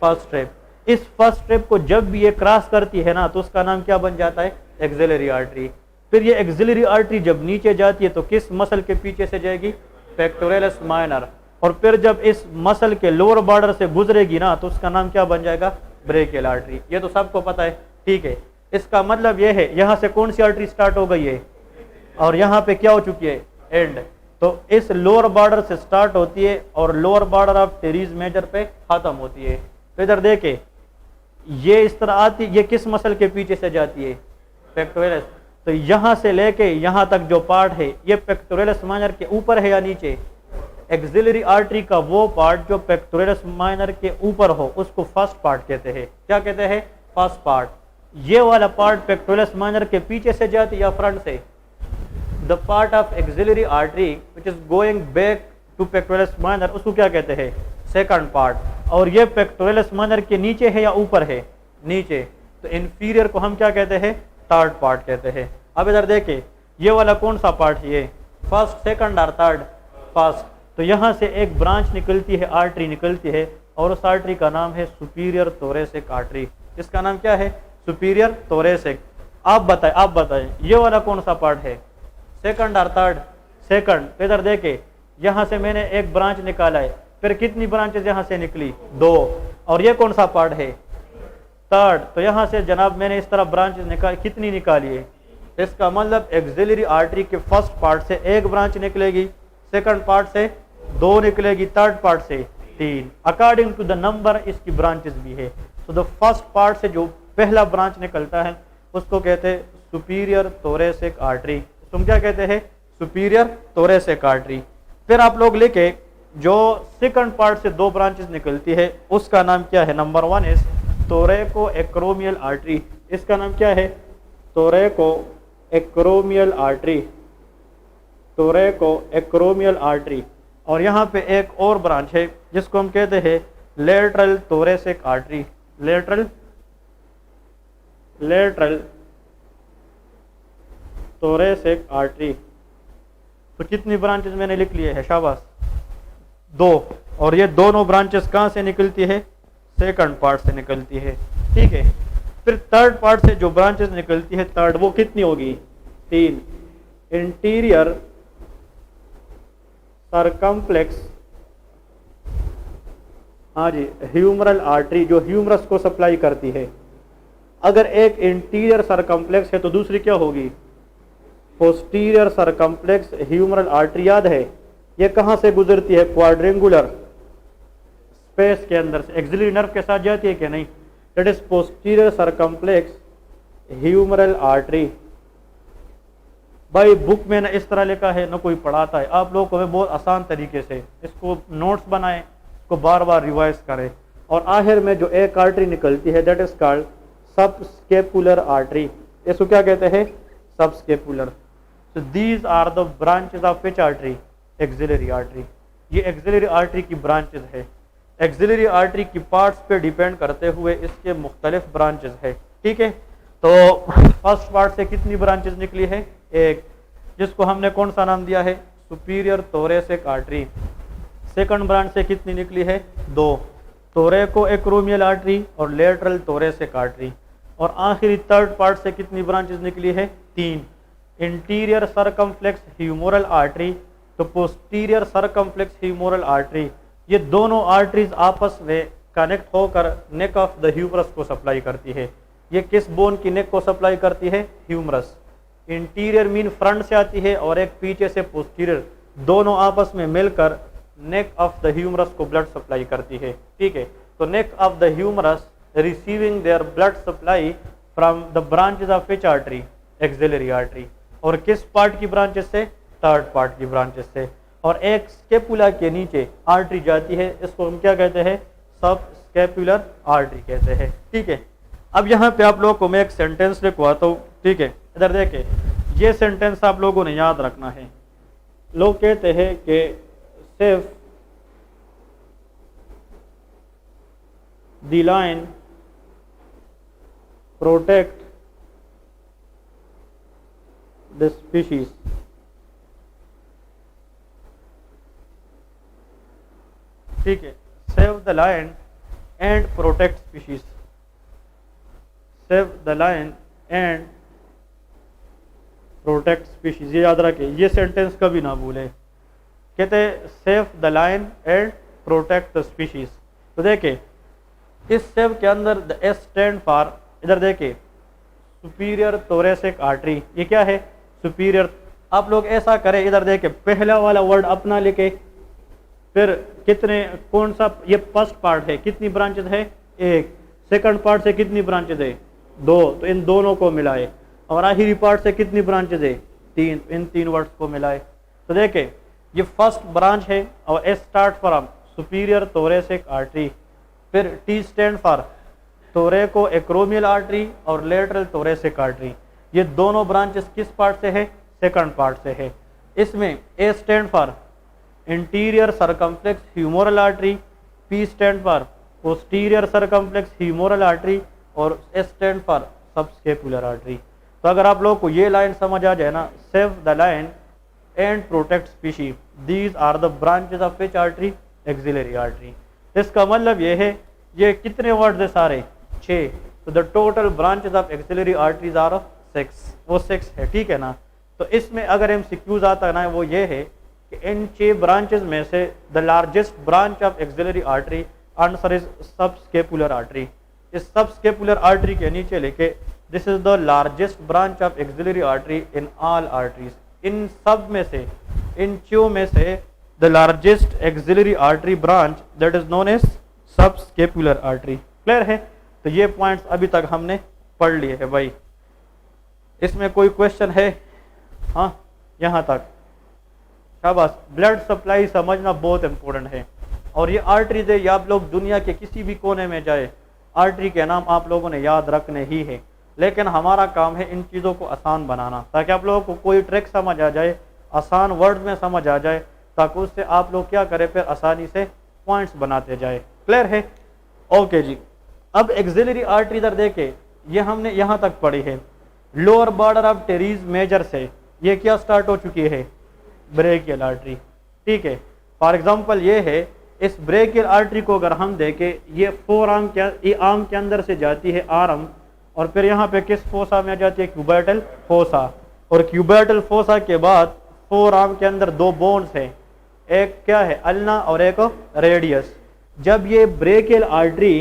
फर्स्ट स्ट्रिप। इस फर्स्ट स्ट्रिप को जब भी ये क्रॉस करती है ना, तो उसका नाम क्या बन जाता है, एक्सिलरी आर्टरी। फिर ये एक्सिलरी आर्टरी जब नीचे जाती है तो किस मसल के पीछे से जाएगी, पेक्टोरलिस माइनर। और फिर जब इस मसल के लोअर बॉर्डर से गुजरेगी ना, तो उसका नाम क्या बन जाएगा, ब्रेकियल आर्टरी। ये तो सबको पता है। ठीक है, इसका मतलब ये है, यहाँ से कौन सी आर्टरी स्टार्ट हो गई है, और यहाँ पे क्या हो चुकी है, एंड। तो इस लोअर बॉर्डर से स्टार्ट होती है और lower border of teres major पे खत्म होती है। तो इधर देखे, ये इस तरह आती, ये किस मसल के पीछे से जाती है, पेक्टोरलिस। तो यहाँ से लेके यहाँ तक जो पार्ट है, ये पेक्टोरलिस माइनर के ऊपर है या नीचे, एक्सिलरी आर्टरी का वो पार्ट जो पेक्टोरलिस माइनर के ऊपर हो, उसको फर्स्ट पार्ट कहते हैं। क्या कहते हैं, फर्स्ट पार्ट। ये वाला पार्ट पेक्टोरलिस माइनर के पीछे से जाती है या फ्रंट से, the part of axillary artery which is going back to pectoralis minor, उसको क्या कहते हैं, सेकंड पार्ट। और ये पेक्टोरलिस माइनर के नीचे है या ऊपर है, नीचे। तो इंफीरियर को हम क्या कहते हैं, थर्ड पार्ट कहते हैं। अब इधर देखे, ये वाला कौन सा पार्ट है, ये फर्स्ट, सेकंड और थर्ड, फर्स्ट। तो यहाँ से एक ब्रांच निकलती है, आर्टरी निकलती है, और उस आर्टरी का नाम है सुपीरियर थोरेसिक आर्टरी। इसका नाम क्या है? Superior thoracic. आप बताएं ये वाला कौन सा पार्ट है, सेकंड और थर्ड? सेकंड। तो इधर देखे, यहाँ से मैंने एक ब्रांच निकाला है, फिर कितनी ब्रांचेज यहाँ से निकली? 2। और ये कौन सा पार्ट है? थर्ड। तो यहाँ से जनाब मैंने इस तरह ब्रांच कितनी निकाली है? इसका मतलब एक्सिलरी आर्टरी के फर्स्ट पार्ट से एक ब्रांच निकलेगी, सेकंड पार्ट से 2 निकलेगी, थर्ड पार्ट से 3, अकॉर्डिंग टू द नंबर इसकी ब्रांचेस भी है। तो द फर्स्ट पार्ट से जो पहला ब्रांच निकलता है उसको कहते हैं सुपीरियर थोरेसिक आर्टरी। तुम क्या कहते हैं? Superior thoracic artery. फिर आप लोग लिखे जो सेकंड पार्ट से 2 ब्रांचेस निकलती है उसका नाम क्या है? Number 1 is थोरैको acromial artery. इसका नाम क्या है? थोरैको एक्रोमियल आर्टरी। थोरैको acromial artery. और यहाँ पे एक और ब्रांच है जिसको हम कहते हैं lateral thoracic artery. Lateral thoracic artery. तो कितनी ब्रांचेस मैंने लिख लिए है? शाबाश, 2। और ये दोनों ब्रांचेस कहाँ से निकलती है? सेकंड पार्ट से निकलती है, ठीक है। फिर थर्ड पार्ट से जो ब्रांचेस निकलती है थर्ड, वो कितनी होगी? 3। इंटीरियर सरकमफ्लेक्स, हाँ जी, ह्यूमरल आर्टरी, जो ह्यूमरस को सप्लाई करती है। अगर एक इंटीरियर सरकमफ्लेक्स है तो दूसरी क्या होगी? Posterior circumflex humeral artery. याद है ये कहाँ से गुजरती है? क्वाड्रेंगुलर स्पेस के अंदर से एक्सिलरी नर्व के साथ जाती है कि नहीं? That is posterior circumflex humeral artery. भाई बुक में ना इस तरह लिखा है ना कोई पढ़ाता है, आप लोगों को मैं बहुत आसान तरीके से इसको नोट्स बनाएं, इसको बार बार रिवाइज करें। और आखिर में जो एक आर्टरी निकलती है that is called subscapular artery. इसको क्या कहते हैं? Subscapular. So these are the branches of which artery? Axillary artery। ये एक्सिलरी आर्टरी की ब्रांचेस है। एक्सिलरी आर्टरी की पार्ट्स पे डिपेंड करते हुए इसके मुख्तलिफ ब्रांचेस है, ठीक है। तो फर्स्ट पार्ट से कितनी ब्रांचेस निकली है? 1, जिसको हमने कौन सा नाम दिया है? Superior thoracic artery. Second branch से कितनी निकली है? 2, थोरैको एक्रोमियल आर्टरी और लेटरल थोरेसिक आर्टरी। और आखिरी थर्ड पार्ट से कितनी ब्रांचेस निकली है? 3, इंटीरियर सरकमफ्लेक्स ह्यूमरल आर्टरी तो पोस्टीरियर सरकमफ्लेक्स ह्यूमरल आर्टरी। ये दोनों आर्टरीज आपस में कनेक्ट होकर नेक ऑफ द ह्यूमरस को सप्लाई करती है। ये किस बोन की नेक को सप्लाई करती है? ह्यूमरस। इंटीरियर मीन फ्रंट से आती है और एक पीछे से पोस्टीरियर, दोनों आपस में मिलकर नेक ऑफ द ह्यूमरस को ब्लड सप्लाई करती है, ठीक है। तो neck of the humerus receiving their blood supply from the branches of which artery? Axillary artery. और किस पार्ट की ब्रांचेस से? थर्ड पार्ट की ब्रांचेस से। और एक स्केपुला के नीचे आर्टरी जाती है, इसको हम क्या कहते हैं? सब स्केपुलर आर्टरी कहते हैं, ठीक है। अब यहाँ पे आप लोगों को मैं एक सेंटेंस लिखवाता हूँ, ठीक है। इधर देखें, ये सेंटेंस आप लोगों ने याद रखना है। लोग कहते हैं कि सिर्फ the line protect the species. ठीक है, save the line and protect species. Save the line and protect species, ये याद रखें, ये सेंटेंस कभी ना भूलें। कहते हैं save the line and protect the species. तो देखें इस सेव के अंदर द एस स्टैंड फॉर, इधर देखें सुपीरियर थोरेसिक आर्टरी, ये क्या है? सुपीरियर। आप लोग ऐसा करें, इधर देखें पहला वाला वर्ड अपना लिखे, फिर कितने कौन सा, ये फर्स्ट पार्ट है, कितनी ब्रांचेस है? 1। सेकंड पार्ट से कितनी ब्रांचेस है? 2, तो इन दोनों को मिलाए। और आखिरी पार्ट से कितनी ब्रांचेस है? 3, इन 3 वर्ड्स को मिलाए। तो देखें ये फर्स्ट ब्रांच है और S start from superior thoracic artery, फिर T stand for thoraco acromial artery और लेटरल थोरेसिक आर्टरी। ये दोनों ब्रांचेस किस पार्ट से है? सेकंड पार्ट से है। इसमें A stand for interior circumflex humeral artery, P stand for posterior circumflex humeral artery और S stand for subscapular artery. तो अगर आप लोगों को ये लाइन समझ आ जाए ना, save the line and protect species, these are the branches of which artery? Axillary artery. इसका मतलब ये है, ये कितने वर्ड्स है सारे 6, तो the total branches of axillary arteries are 6, वो 6 है, ठीक है ना। तो इसमें अगर एमसीक्यूज आता है ना, वो ये है कि इन 6 ब्रांचेस में से the largest branch of axillary artery answer is subscapular artery. इस सबस्केपुलर आर्टरी के नीचे लेके this is the largest branch of axillary artery in all arteries. इन सब में से, इन 6 में से the largest axillary artery branch that is known as subscapular artery. Clear है? तो ये पॉइंट्स अभी तक हमने पढ़ लिए है भाई। इसमें कोई क्वेश्चन है? हाँ, यहाँ तक शाबाश। ब्लड सप्लाई समझना बहुत इंपॉर्टेंट है। और ये आर्टरीज है, ये आप लोग दुनिया के किसी भी कोने में जाए, आर्टरी के नाम आप लोगों ने याद रखने ही है। लेकिन हमारा काम है इन चीज़ों को आसान बनाना, ताकि आप लोगों को कोई ट्रिक समझ आ जाए, आसान वर्ड में समझ आ जाए, ताकि उससे आप लोग क्या करें, फिर आसानी से पॉइंट्स बनाते जाए। क्लियर है? ओके जी। अब एक्सिलरी आर्टरी इधर देखे, ये हमने यहाँ तक पढ़ी है। Lower border of teres major से ये क्या स्टार्ट हो चुकी है, ब्रेकियल आर्टरी। ठीक है, फॉर एग्जांपल ये है, इस ब्रेकियल आर्टरी को अगर हम देखें, ये फोर आर्म के अंदर से जाती है आर्म, और फिर यहाँ पे किस फोसा में जाती है, क्यूबाइटल फोसा। और क्यूबाइटल फोसा के बाद फोर आर्म के अंदर 2 बोन्स हैं, एक क्या है, अल्ना और एक रेडियस। जब ये ब्रेकियल आर्टरी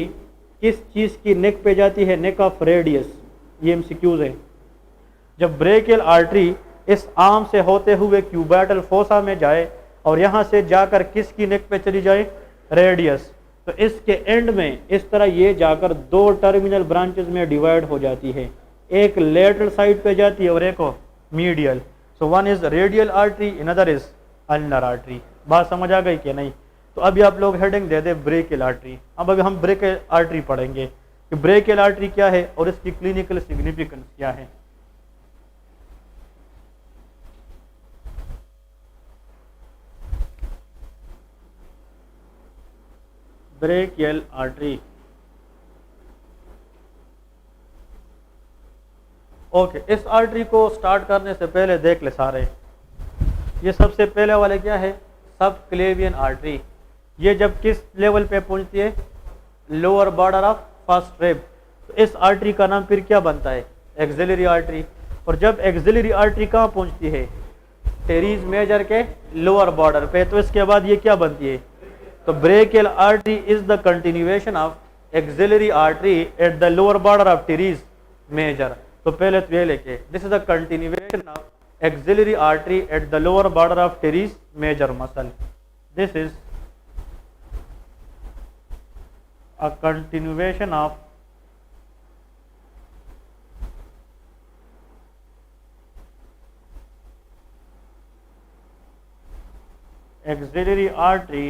किस चीज़ की नेक पे जाती है, नेक ऑफ रेडियस, ये एमसीक्यूज है। जब ब्रेकियल आर्टरी इस आर्म से होते हुए क्यूबाइटल फोसा में जाए और यहाँ से जाकर किसकी नेक पे चली जाए, रेडियस, तो इसके एंड में इस तरह ये जाकर 2 टर्मिनल ब्रांचेस में डिवाइड हो जाती है। एक लेटरल साइड पे जाती है और एक medial. So one is radial artery, another is ulnar artery. बात समझ आ गई कि नहीं? तो अभी आप लोग हेडिंग दे दे ब्रेकियल आर्टरी। अब अभी हम ब्रेकियल आर्टरी पढ़ेंगे कि ब्रेकियल आर्टरी क्या है और इसकी क्लिनिकल सिग्निफिकेंस क्या है। Brachial artery, okay. इस आर्टरी को स्टार्ट करने से पहले देख ले सारे, ये सबसे पहले वाले क्या है, सब क्लेवियन आर्टरी। ये जब किस लेवल पे पहुंचती है, lower border of first rib, तो इस आर्टरी का नाम फिर क्या बनता है, एक्सिलरी आर्टरी। और जब एक्सिलरी आर्टरी कहाँ पहुंचती है, टेरीज मेजर के लोअर बॉर्डर पे, तो इसके बाद ये क्या बनती है, तो brachial artery is the continuation of axillary artery at the lower border of teres major. तो पहले तो ये लेके, this is the continuation of axillary artery at the lower border of teres major muscle. This is a continuation of axillary artery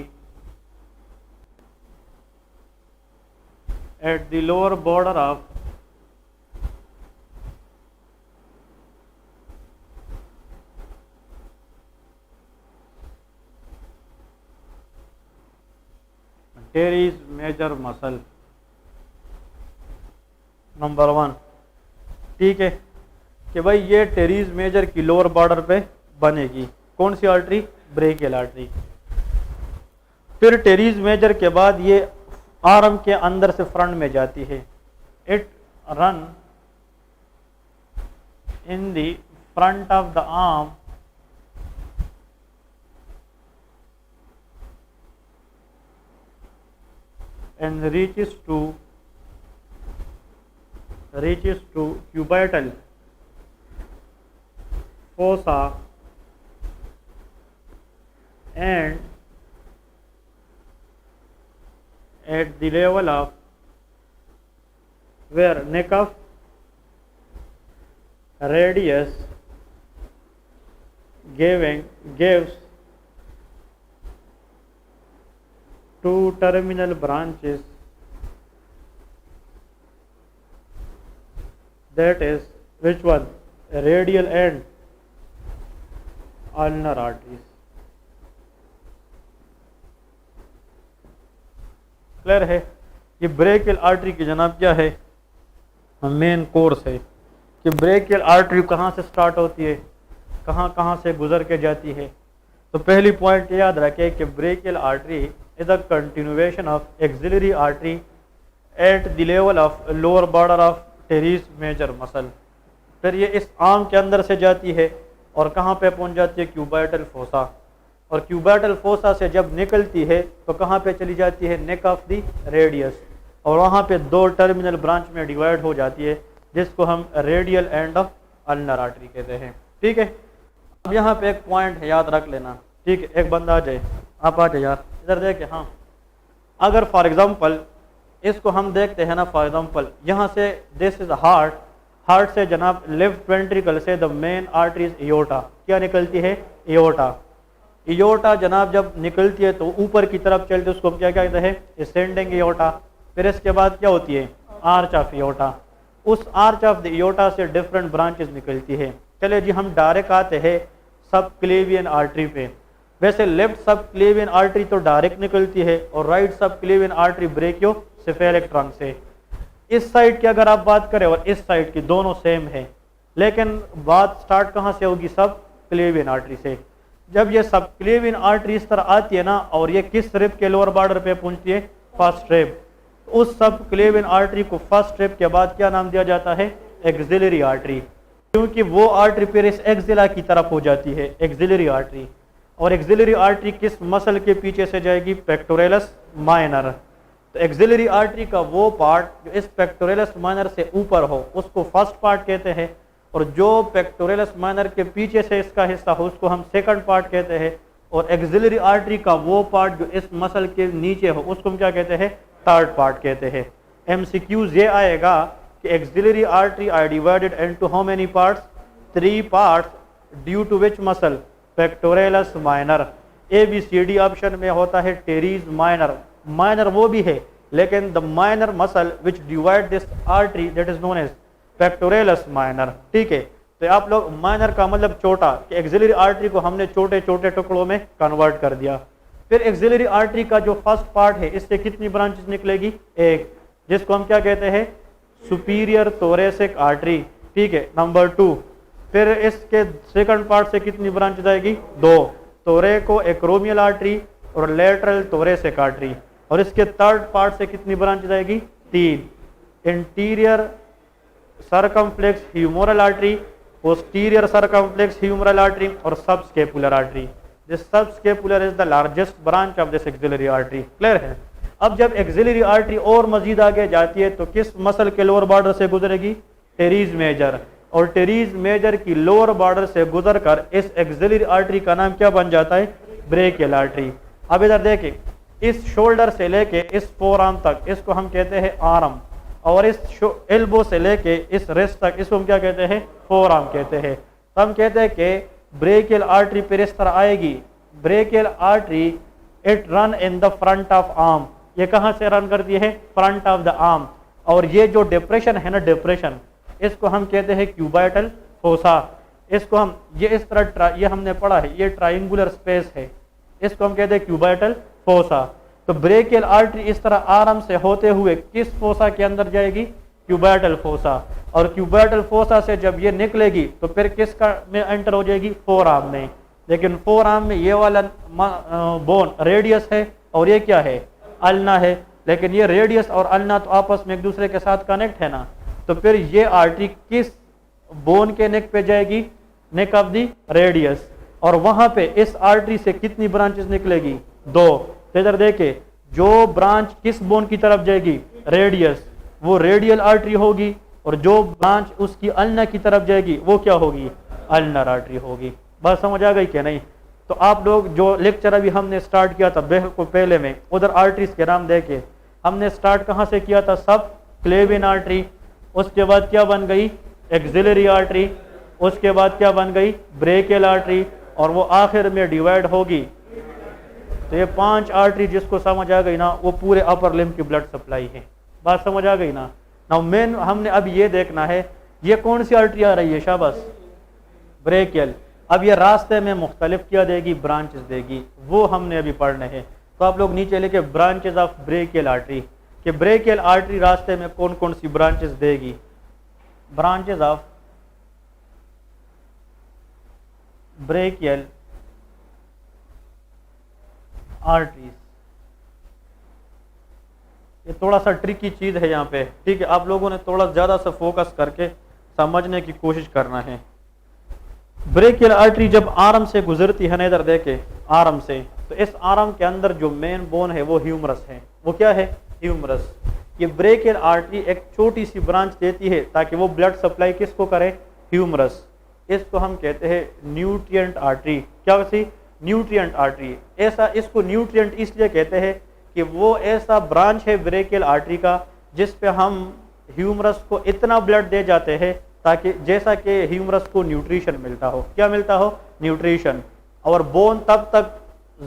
at the lower border of teres major muscle। Number 1, ठीक है कि भाई ये teres major की lower border पे बनेगी। कौन सी आर्टरी, ब्रेकियल आर्टरी। फिर टेरीज मेजर के बाद ये आर्म के अंदर से फ्रंट में जाती है। It run in the front of the arm and reaches to cubital fossa and at the level of where neck of radius gives 2 terminal branches, that is which one, radial and ulnar arteries। Clear है? ये brachial artery की जनाब क्या है, main course है कि brachial artery कहाँ से स्टार्ट होती है, कहाँ कहाँ से गुजर के जाती है। तो पहली पॉइंट याद रखें कि brachial artery is a continuation of axillary artery at the level of lower border of teres major muscle। फिर ये इस आर्म के अंदर से जाती है और कहाँ पे पहुँच जाती है, क्यूबाइटल फोसा, और क्यूबाइटल फोसा से जब निकलती है तो कहाँ पे चली जाती है, नेक ऑफ द रेडियस, और वहाँ पे दो टर्मिनल ब्रांच में डिवाइड हो जाती है जिसको हम radial end of ulnar artery कहते हैं। ठीक है, अब यहाँ पे एक पॉइंट है, याद रख लेना। ठीक है, एक बंदा आ जाए, आप आ जाए यार इधर देखे। हाँ, अगर फॉर एग्जांपल इसको हम देखते हैं ना, फॉर एग्जांपल यहाँ से दिस इज हार्ट, हार्ट से जनाब लेफ्ट वेंट्रिकल से the main artery is aorta, क्या निकलती है, एओर्टा। एओर्टा जनाब जब निकलती है तो ऊपर की तरफ चलती है, उसको क्या कहते हैं, असेंडिंग एओर्टा। फिर इसके बाद क्या होती है, आर्च ऑफ एओर्टा। उस आर्च ऑफ द एओर्टा से डिफरेंट ब्रांचेस निकलती है। चले जी, हम डायरेक्ट आते हैं सब क्लेवियन आर्टरी पे। वैसे लेफ्ट सब क्लेवियन आर्टरी तो डायरेक्ट निकलती है और राइट सब क्लेवियन आर्टरी ब्रेकियोसेफेलिक ट्रंक से। इस साइड की अगर आप बात करें और इस साइड की, दोनों सेम है, लेकिन बात स्टार्ट कहाँ से होगी, सब क्लेवियन आर्टरी से। जब ये सब क्लेवियन आर्टरी इस तरह आती है ना, और ये किस रिब के लोअर बॉर्डर पे पहुंचती है, फर्स्ट रिब, उस सब क्लेवियन आर्टरी को फर्स्ट रिब के बाद क्या नाम दिया जाता है, एक्सिलरी आर्टरी, क्योंकि वो आर्टरी फिर इस एक्सिला की तरफ हो जाती है, एक्सिलरी आर्टरी। और एक्सिलरी आर्टरी किस मसल के पीछे से जाएगी, पेक्टोरलिस माइनर। तो एक्सिलरी आर्टरी का वो पार्ट जो इस पेक्टोरलिस माइनर से ऊपर हो उसको फर्स्ट पार्ट कहते हैं, और जो पेक्टोरलिस माइनर के पीछे से इसका हिस्सा हो उसको हम सेकंड पार्ट कहते हैं, और एक्सिलरी आर्टरी का वो पार्ट जो इस मसल के नीचे हो उसको हम क्या कहते हैं, थर्ड पार्ट कहते हैं। एमसीक्यूज ये आएगा कि axillary artery are divided into how many parts, 3 parts, due to which muscle, pectoralis minor. ABCD option में होता है टेरीज माइनर, माइनर वो भी है लेकिन the minor muscle which divide this artery that is known as pectoralis minor. ठीक है, तो आप लोग, माइनर का मतलब छोटा, कि एक्सिलरी आर्टरी को हमने छोटे छोटे टुकड़ों में कन्वर्ट कर दिया। फिर एक्सिलरी आर्टरी का जो फर्स्ट पार्ट है इससे कितनी ब्रांचेस निकलेगी, एक, जिसको हम क्या कहते हैं, सुपीरियर थोरेसिक आर्टरी। ठीक है, नंबर 2। फिर इसके सेकंड पार्ट से कितनी ब्रांचेस आएगी, 2, थोरेको एक्रोमियल आर्टरी और लेटरल थोरेसिक आर्टरी। और इसके थर्ड पार्ट से कितनी ब्रांचेस आएगी, 3, interior circumflex humeral artery, posterior circumflex humeral artery और subscapular artery. This subscapular is the largest branch of this axillary artery. Clear है। अब जब एक्सिलरी आर्टरी और मजीद आगे जाती है तो किस मसल के लोअर बॉर्डर से गुजरेगी, टेरीज मेजर, और टेरीज मेजर की लोअर बॉर्डर से गुजरकर इस एक्सिलरी आर्टरी का नाम क्या बन जाता है, ब्रेकियल आर्टरी। अब इधर देखें, इस शोल्डर से लेके इस फोर आर्म तक इसको हम कहते हैं आर्म, और इस एल्बो से लेके इस रिस्ट तक इसको हम क्या कहते हैं, फोर आर्म कहते हैं। तो हम कहते हैं कि ब्रेकियल आर्टरी फिर इस तरह आएगी, brachial artery it run in the front of arm. ये कहाँ से रन करती है, फ्रंट ऑफ द आर्म। और ये जो डिप्रेशन है ना, डिप्रेशन, इसको हम कहते हैं क्यूबाइटल फोसा। इसको हम ये इस तरह ये हमने पढ़ा है, ये ट्रायंगुलर स्पेस है, इसको हम कहते हैं क्यूबाइटल फोसा। तो ब्रेकियल आर्टरी इस तरह आराम से होते हुए किस फोसा के अंदर जाएगी, क्यूबाइटल फोसा। और क्यूबाइटल फोसा से जब ये निकलेगी तो फिर किसका में एंटर हो जाएगी, फोर आर्म में। लेकिन फोर आर्म में ये वाला बोन रेडियस है और ये क्या है, अल्ना है। लेकिन ये रेडियस और अल्ना तो आपस में एक दूसरे के साथ कनेक्ट है ना, तो फिर ये आर्टरी किस बोन के नेक पे जाएगी, नेक ऑफ द रेडियस। और वहां पे इस आर्टरी से कितनी ब्रांचेस निकलेगी, 2। तो इधर देखे, जो ब्रांच किस बोन की तरफ जाएगी, रेडियस, वो रेडियल आर्टरी होगी, और जो ब्रांच उसकी अल्ना की तरफ जाएगी वो क्या होगी, अल्नर आर्टरी होगी। बात समझ आ गई क्या नहीं। तो आप लोग जो लेक्चर अभी हमने स्टार्ट किया था बिल्कुल पहले में, उधर आर्टरीज के नाम देके हमने स्टार्ट कहाँ से किया था, सब क्लेवियन आर्टरी, उसके बाद क्या बन गई, एक्सिलरी आर्टरी, उसके बाद क्या बन गई, ब्रेकियल आर्टरी, और वो आखिर में डिवाइड होगी। तो ये 5 आर्टरी जिसको समझ आ गई ना, वो पूरे अपर लिम्ब की ब्लड सप्लाई है। बात समझ आ गई ना। नाउ मेन हमने अब ये देखना है ये कौन सी आर्टरी आ रही है, शाबाश, ब्रेकियल। अब ये रास्ते में मुख्तलिफ क्या देगी, ब्रांचेस देगी, वो हमने अभी पढ़ने हैं। तो आप लोग नीचे लेके ब्रांचेस ऑफ ब्रेकियल आर्टरी, कि ब्रेकियल आर्टरी रास्ते में कौन कौन सी ब्रांचेस देगी, ब्रांचेस ऑफ ब्रेकियल आर्टरीज। ये थोड़ा सा ट्रिकी चीज़ है यहाँ पे, ठीक है। आप लोगों ने थोड़ा ज़्यादा सा फोकस करके समझने की कोशिश करना है। ब्रेकियल आर्टरी जब आर्म से गुजरती है ना, इधर देखे आर्म से, तो इस आर्म के अंदर जो मेन बोन है वो ह्यूमरस है। वो क्या है? ह्यूमरस। ये ब्रेकियल आर्टरी एक छोटी सी ब्रांच देती है ताकि वो ब्लड सप्लाई किसको करे? ह्यूमरस। इसको हम कहते हैं न्यूट्रिएंट आर्टरी। क्या वैसी? Nutrient artery. ऐसा इसको न्यूट्रिएंट इसलिए कहते हैं कि वो ऐसा ब्रांच है ब्रेकियल आर्टरी का जिस पे हम ह्यूमरस को इतना ब्लड दे जाते हैं ताकि जैसा कि ह्यूमरस को न्यूट्रिशन मिलता हो। क्या मिलता हो? न्यूट्रिशन। और बोन तब तक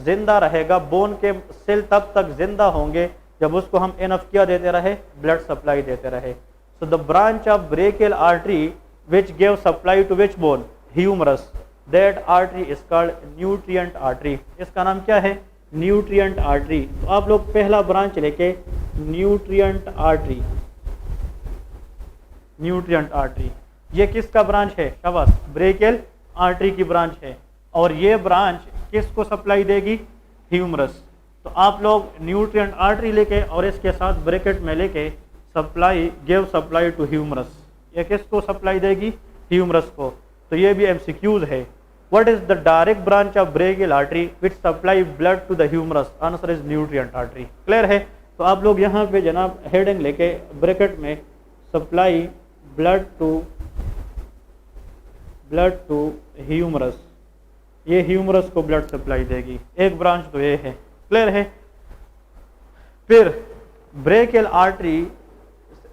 जिंदा रहेगा, बोन के सेल तब तक जिंदा होंगे जब उसको हम इनफ क्या देते रहे? ब्लड सप्लाई देते रहे। So the branch of brachial artery which gave supply to which bone? Humerus. That artery is called nutrient artery. इसका नाम क्या है? Nutrient artery. तो आप लोग पहला ब्रांच लेके nutrient artery. Nutrient artery. ये किसका ब्रांच है? शाबाश, ब्रेकियल आर्टरी की ब्रांच है। और ये ब्रांच किसको सप्लाई देगी? ह्यूमरस। तो आप लोग न्यूट्रिएंट आर्टरी लेके और इसके साथ ब्रैकेट में लेके supply, give supply to humerus. ये किसको सप्लाई देगी? ह्यूमरस को। तो ये भी एमसीक्यूज है। What is the direct branch of brachial artery which supply blood to the humerus? Answer is nutrient artery. Clear है? तो आप लोग यहाँ पे जनाब हेडिंग लेके ब्रैकेट में सप्लाई ब्लड टू ह्यूमरस, ये ह्यूमरस को ब्लड सप्लाई देगी। एक ब्रांच तो ये है। क्लियर है? फिर ब्रेकियल आर्टरी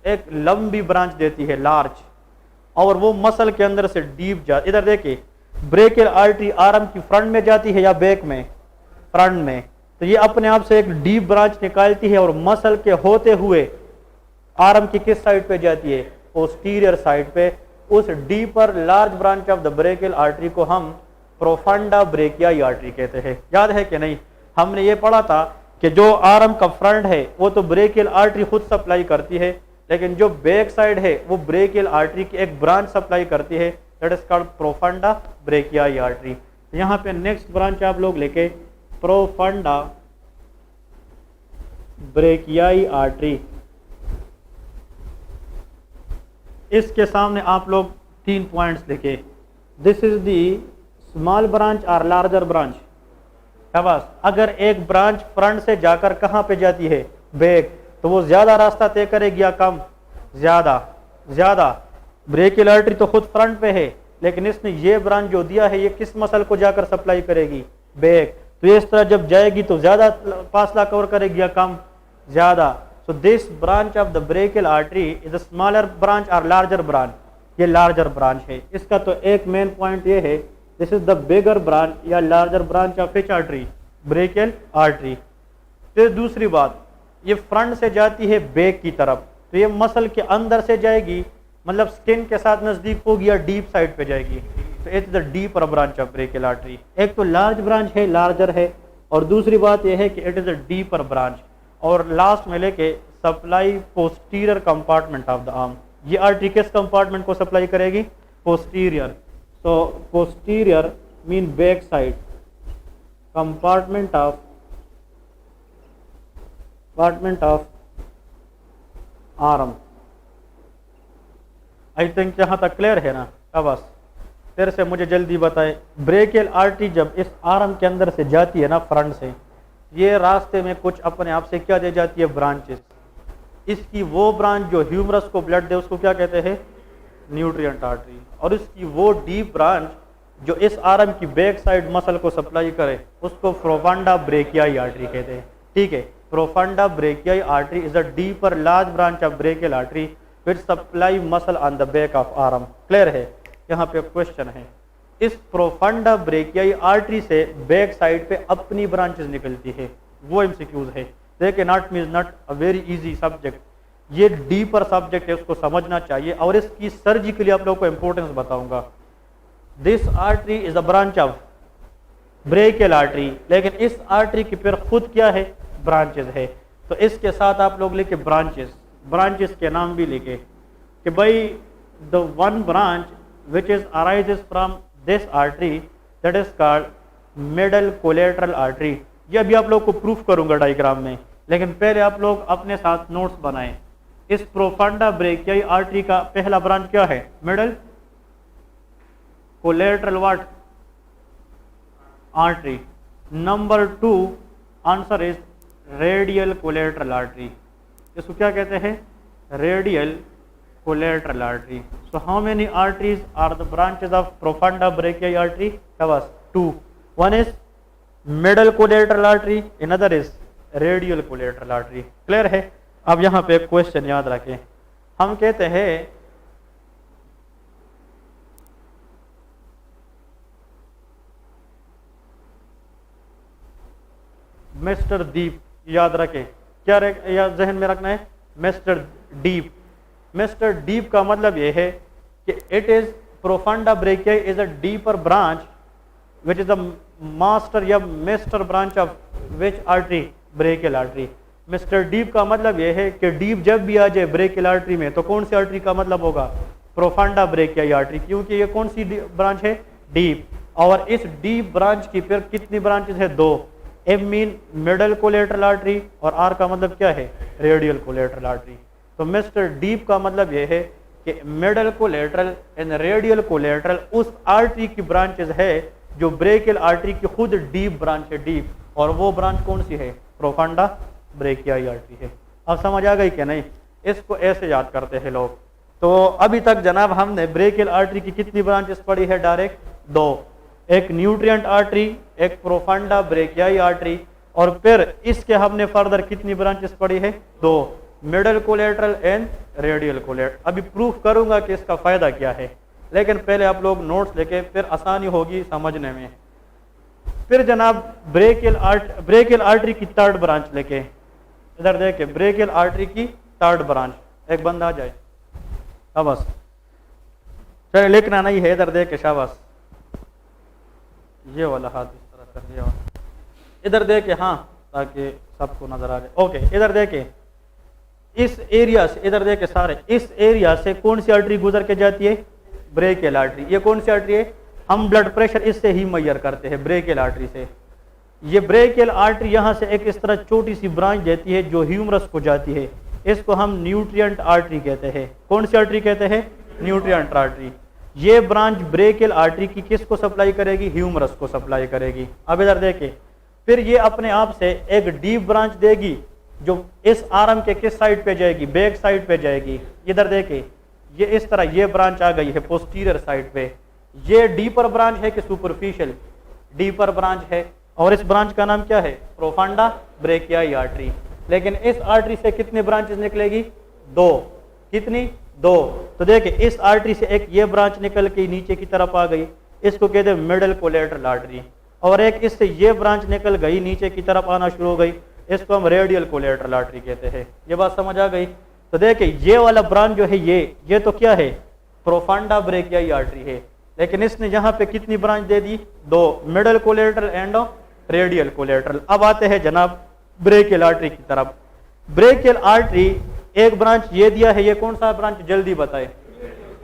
एक लंबी ब्रांच देती है, लार्ज, और वो मसल के अंदर से डीप जा। इधर देखिए, ब्रेकियल आर्टरी आर्म की फ्रंट में जाती है या बैक में? फ्रंट में। तो ये अपने आप से एक डीप ब्रांच निकालती है और मसल के होते हुए आर्म की किस साइड पे जाती है? पोस्टीरियर साइड पे। उस deeper large branch of the brachial artery को हम प्रोफंडा ब्रेकियाई आर्टरी कहते हैं। याद है कि नहीं? हमने ये पढ़ा था कि जो आर्म का फ्रंट है वो तो ब्रेकियल आर्टरी खुद सप्लाई करती है, लेकिन जो बैक साइड है वो ब्रेकियल आर्टरी की एक ब्रांच सप्लाई करती है, that is called profunda brachii artery. यहाँ पे नेक्स्ट ब्रांच आप लोग लेके प्रोफंडा ब्रेकियाई आर्टरी। इसके सामने आप लोग 3 पॉइंट्स लिखे। This is the small branch और लार्जर ब्रांच। शाबाश। अगर एक ब्रांच फ्रंट से जाकर कहाँ पे जाती है? बैक, तो वो ज्यादा रास्ता तय करेगी या कम? ज्यादा। ब्रेकियल आर्टरी तो खुद फ्रंट पे है, लेकिन इसने ये ब्रांच जो दिया है ये किस मसल को जाकर सप्लाई करेगी? बैक। तो इस तरह जब जाएगी तो ज्यादा फासला कवर करेगी या कम? ज्यादा। So this branch of the brachial artery is a smaller branch और लार्जर ब्रांच। ये लार्जर ब्रांच है। इसका तो एक मेन पॉइंट ये है, this is the bigger branch या larger branch of which artery? Brachial artery. फिर दूसरी बात, ये फ्रंट से जाती है बैक की तरफ, तो ये मसल के अंदर से जाएगी, मतलब स्किन के साथ नजदीक होगी या डीप साइड पे जाएगी? तो it is the deeper branch of brachial artery. एक तो लार्ज ब्रांच है, लार्जर है, और दूसरी बात यह है कि it is a deeper branch. और लास्ट में लेके supply posterior compartment of the arm. ये आर्टरी किस कंपार्टमेंट को सप्लाई करेगी? Posterior. So posterior mean back side compartment of arm. I think यहाँ तक क्लियर है ना? बस फिर से मुझे जल्दी बताएं, ब्रेकियल आर्टरी जब इस आर्म के अंदर से जाती है ना फ्रंट से, ये रास्ते में कुछ अपने आप से क्या दे जाती है? ब्रांचेस। इसकी वो ब्रांच जो ह्यूमरस को ब्लड दे उसको क्या कहते हैं? Nutrient artery. और इसकी वो डीप ब्रांच जो इस आर्म की बैक साइड मसल को सप्लाई करे उसको प्रोफंडा ब्रेकियाई आर्टरी कहते हैं। ठीक है, profunda brachii artery is a deeper large branch of brachial artery which supply muscle on the back of arm. Clear है? यहाँ पे क्वेश्चन है, इस प्रोफंडा ब्रेकियाई आर्टरी से बैक साइड पे अपनी ब्रांचेस निकलती है। वो एमसीक्यूज है। देखिए, not means not a very easy subject, ये डीपर सब्जेक्ट है, उसको समझना चाहिए। और इसकी सर्जिकली आप लोगों को इंपॉर्टेंस बताऊंगा। This artery is a branch of brachial artery, लेकिन इस आर्टरी की फिर खुद क्या है? ब्रांचेस है। तो इसके साथ आप लोग लिखे ब्रांचेस के नाम भी लिखे कि भाई the one branch which is arises from this artery that is called middle collateral artery। ये अभी आप लोग को प्रूफ करूंगा डायग्राम में लेकिन पहले आप लोग अपने साथ नोट्स बनाएं। इस प्रोफांडा ब्रेकियाई आर्टरी का पहला ब्रांच क्या है? Middle collateral what artery. Number 2 answer is radial collateral artery. इसको क्या कहते हैं? Radial collateral artery. So how many arteries are the branches of profunda brachii artery? शाबाश, 2। One is middle collateral artery, another is radial collateral artery. Clear है? अब यहां पे एक क्वेश्चन याद रखें। हम कहते हैं मिस्टर दीप, याद रखें क्या या जहन में रखना है? Mister deep. मिस्टर डीप का मतलब यह है कि it is profunda brachii is a deeper branch which is the master या mister branch of which artery? Brachial artery. Mister deep का मतलब यह है कि डीप जब भी आ जाए ब्रेकियल आर्टरी में तो कौन सी आर्टरी का मतलब होगा? प्रोफांडा ब्रेकियाई आर्टरी, क्योंकि ये कौन सी ब्रांच है? डीप। और इस डीप ब्रांच की फिर कितनी ब्रांचेस है? 2। M mean middle collateral artery और आर का मतलब क्या है? Radial collateral artery. तो मिस्टर डीप का मतलब यह है कि middle collateral and radial collateral उस आर्टरी की ब्रांचेस है जो ब्रेकियल आर्टरी की खुद डीप ब्रांच है, डीप। और वो ब्रांच कौन सी है? प्रोफांडा ब्रेकियाई आर्टरी है। अब समझ आ गई कि नहीं? इसको ऐसे याद करते हैं लोग। तो अभी तक जनाब हमने ब्रेकियल आर्टरी की कितनी ब्रांचेस पढ़ी है? डायरेक्ट 2। एक न्यूट्रिएंट आर्टरी, एक प्रोफांडा ब्रेकियाई आर्टरी, और फिर इसके हमने फर्दर कितनी ब्रांचेस पढ़ी है? 2, middle collateral and radial collateral. अभी प्रूफ करूंगा कि इसका फायदा क्या है, लेकिन पहले आप लोग नोट्स लेके फिर आसानी होगी समझने में। फिर जनाब ब्रेकियल आर्टरी की 3rd ब्रांच लेके इधर देखे, ब्रेकियल आर्टरी की 3rd ब्रांच। एक बंदा आ जाए, शाबाश। चले लिखना नहीं है, इधर देखे, शाबाश। ये वाला हाथ इस तरह कर दिया, इधर देखे, हाँ, ताकि सबको नजर आ जाए। ओके, इधर देखे, इस एरिया से, इधर देखे सारे, इस एरिया से कौन सी आर्टरी गुजर के जाती है? Brachial artery. ये कौन सी आर्टरी है? हम ब्लड प्रेशर इससे ही मेजर करते हैं, ब्रेकियल आर्टरी से। ये ब्रेकियल आर्टरी यहाँ से एक इस तरह छोटी सी ब्रांच देती है जो ह्यूमरस को जाती है। इसको हम न्यूट्रिएंट आर्टरी कहते हैं। कौन सी आर्टरी कहते हैं? Nutrient artery. ये ब्रांच ब्रेकियल आर्टरी की किसको सप्लाई करेगी? ह्यूमरस को सप्लाई करेगी। अब इधर देखे, फिर ये अपने आप से एक डीप ब्रांच देगी जो इस आर्म के किस साइड पे जाएगी? बैक साइड पे जाएगी। इधर देखे, ये इस तरह ये ब्रांच आ गई है पोस्टीरियर साइड पे। ये डीपर ब्रांच है कि सुपरफिशियल? डीपर ब्रांच है। और इस ब्रांच का नाम क्या है? प्रोफांडा ब्रेकियाई आर्टरी। लेकिन इस आर्टरी से कितने ब्रांचेस निकलेगी? 2। कितनी? 2। तो देखिए, इस आर्टरी से एक ये ब्रांच निकल के नीचे की तरफ आ गई, इसको कहते हैं मिडल कोलेटरल आर्टरी। और एक इससे ये ब्रांच निकल गई, नीचे की तरफ आना शुरू हो गई, इसको हम रेडियल कोलेटरल आर्टरी कहते हैं। ये बात समझ आ गई? तो देखिए, ये वाला ब्रांच जो है, ये तो क्या है? प्रोफांडा ब्रेकियाई आर्टरी है। लेकिन इसने यहाँ पे कितनी branch they the? 2, middle collateral and radial collateral. अब आते हैं जनाब ब्रेकियल आर्टरी की तरफ। ब्रेकियल आर्टरी एक ब्रांच ये दिया है, ये कौन सा ब्रांच? जल्दी बताए।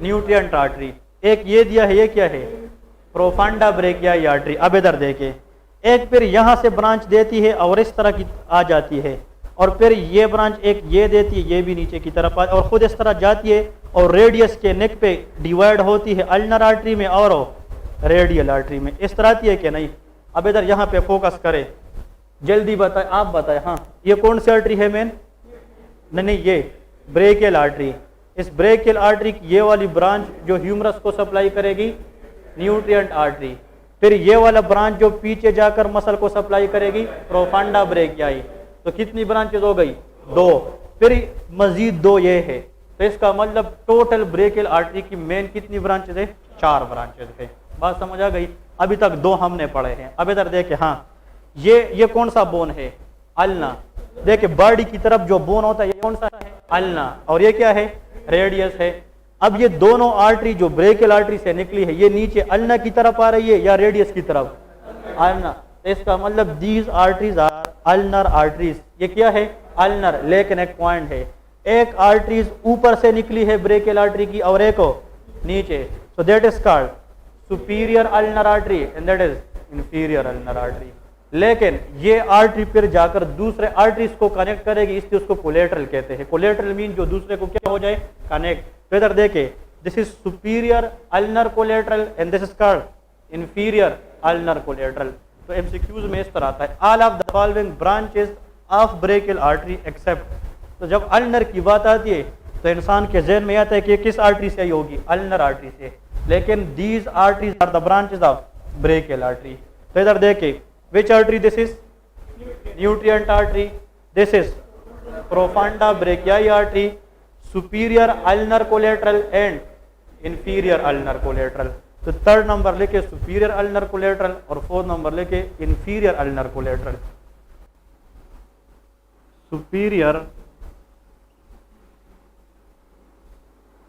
Nutrient artery. एक ये दिया है, ये क्या है? प्रोफांडा ब्रेकियाई आर्टरी। अब इधर देखे, एक फिर यहां से ब्रांच देती है और इस तरह की आ जाती है, और फिर ये ब्रांच एक ये देती है, ये भी नीचे की तरफ और खुद इस तरह जाती है और रेडियस के नेक पे डिवाइड होती है अल्नर आर्टरी में और रेडियल आर्टरी में। इस तरह आती है कि नहीं? अब इधर यहाँ पे फोकस करें, जल्दी बताए, आप बताए। हाँ, ये कौन सी आर्टरी है मेन? नहीं, ये ब्रेकियल आर्टरी। इस ब्रेकियल आर्टरी की ये वाली ब्रांच जो ह्यूमरस को सप्लाई करेगी, न्यूट्रिएंट आर्टरी। फिर ये वाला ब्रांच जो पीछे जाकर मसल को सप्लाई करेगी, प्रोफांडा ब्रेकियाई। तो कितनी ब्रांचेस हो गई? 2। फिर मजीद 2 ये है। तो इसका मतलब टोटल ब्रेकियल आर्टरी की मेन कितनी ब्रांचेस है? 4 ब्रांचेस है। बात समझ आ गई? अभी तक 2 हमने पढ़े हैं। अब इधर देखे, हाँ, ये कौन सा बोन है? अल्ना। देखिए, बॉडी की तरफ जो बोन होता है, ये कौन सा है? अल्ना। और ये क्या है? रेडियस है। अब ये दोनों आर्टरी जो ब्रेकियल आर्टरी से निकली है, ये नीचे अल्ना की तरफ आ रही है या रेडियस की तरफ? अल्ना। इसका मतलब these arteries are ulnar arteries. ये क्या है? अल्नर। लेकिन एक पॉइंट है, एक आर्टरीज ऊपर से निकली है ब्रेकियल आर्टरी की और एक नीचे। So that is called superior ulnar artery and that is inferior ulnar artery. लेकिन ये आर्टरी फिर जाकर दूसरे आर्टरीज को कनेक्ट करेगी, इसलिए उसको कोलेटरल कहते हैं। कोलेटरल मीन जो दूसरे को क्या हो जाए, कनेक्ट। तो इधर देखे, this is superior ulnar collateral and this is called inferior ulnar collateral. तो एमसीक्यूज में इस तरह आता है, all of the following branches of brachial artery except. तो जब अल्नर की बात आती है तो इंसान के जहन में आता है कि किस आर्टरी से आई होगी, अल्नर आर्टरी से, लेकिन these arteries are the branches of brachial artery. तो इधर देखे, which artery this is? Nutrient artery. This is profunda brachiae artery, superior ulnar collateral and inferior ulnar collateral. तो थर्ड नंबर लेके superior ulnar collateral और fourth number लेके inferior ulnar collateral. Superior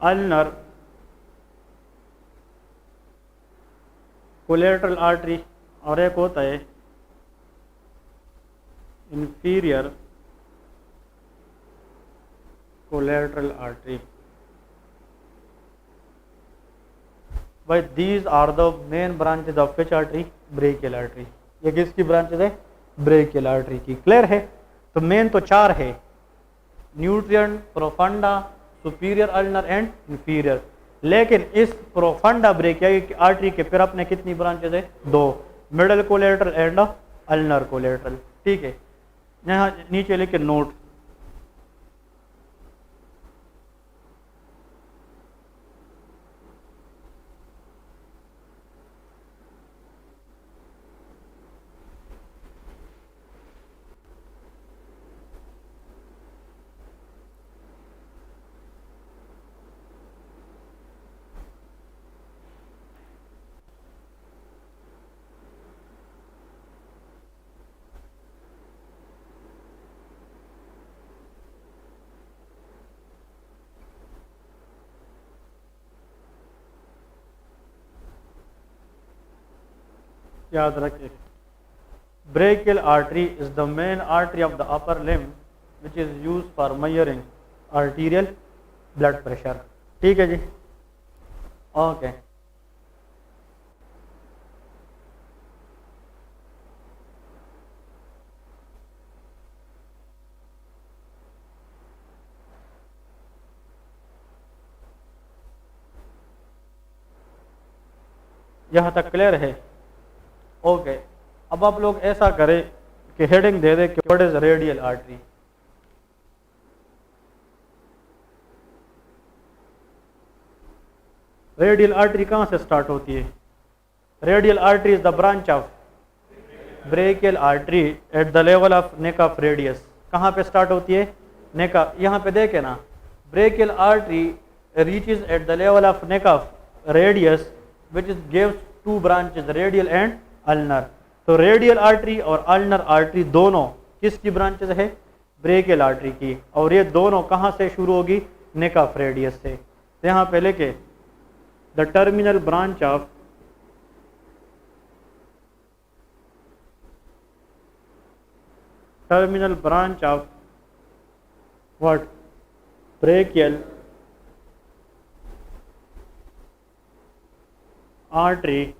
ulnar collateral artery और एक होता है inferior collateral artery. But these are the main branches of which artery? Brachial artery. ये किसकी ब्रांचेस है? ब्रेकियल आर्टरी की। क्लियर है? तो मेन तो चार है, nutrient, profunda, superior ulnar and inferior. लेकिन इस प्रोफंडा ब्रेकियाई आर्टरी के फिर अपने कितनी ब्रांचेस है? दो, middle collateral and ulnar collateral. ठीक है, यहाँ नीचे लिखे नोट। याद रखें, brachial artery is the main artery of the upper limb which is use for measuring arterial blood pressure. ठीक है जी, ओके। यहाँ तक क्लियर है? ओके। अब आप लोग ऐसा करें कि हेडिंग दे दे कि what is radial artery. Radial artery कहाँ से स्टार्ट होती है? Radial artery is the branch of brachial artery at the level of neck of radius. कहाँ पे स्टार्ट होती है? Neck of. यहाँ पे देखे ना, brachial artery reaches eight the level of neck of radius which is gives two branches, radial and ulnar. तो radial artery और अल्नर आर्टरी दोनों किसकी ब्रांचेस है? ब्रेकियल आर्टरी की। और ये दोनों कहाँ से शुरू होगी? नेक ऑफ रेडियस से। तो यहाँ पे लेके the terminal branch of what? Brachial artery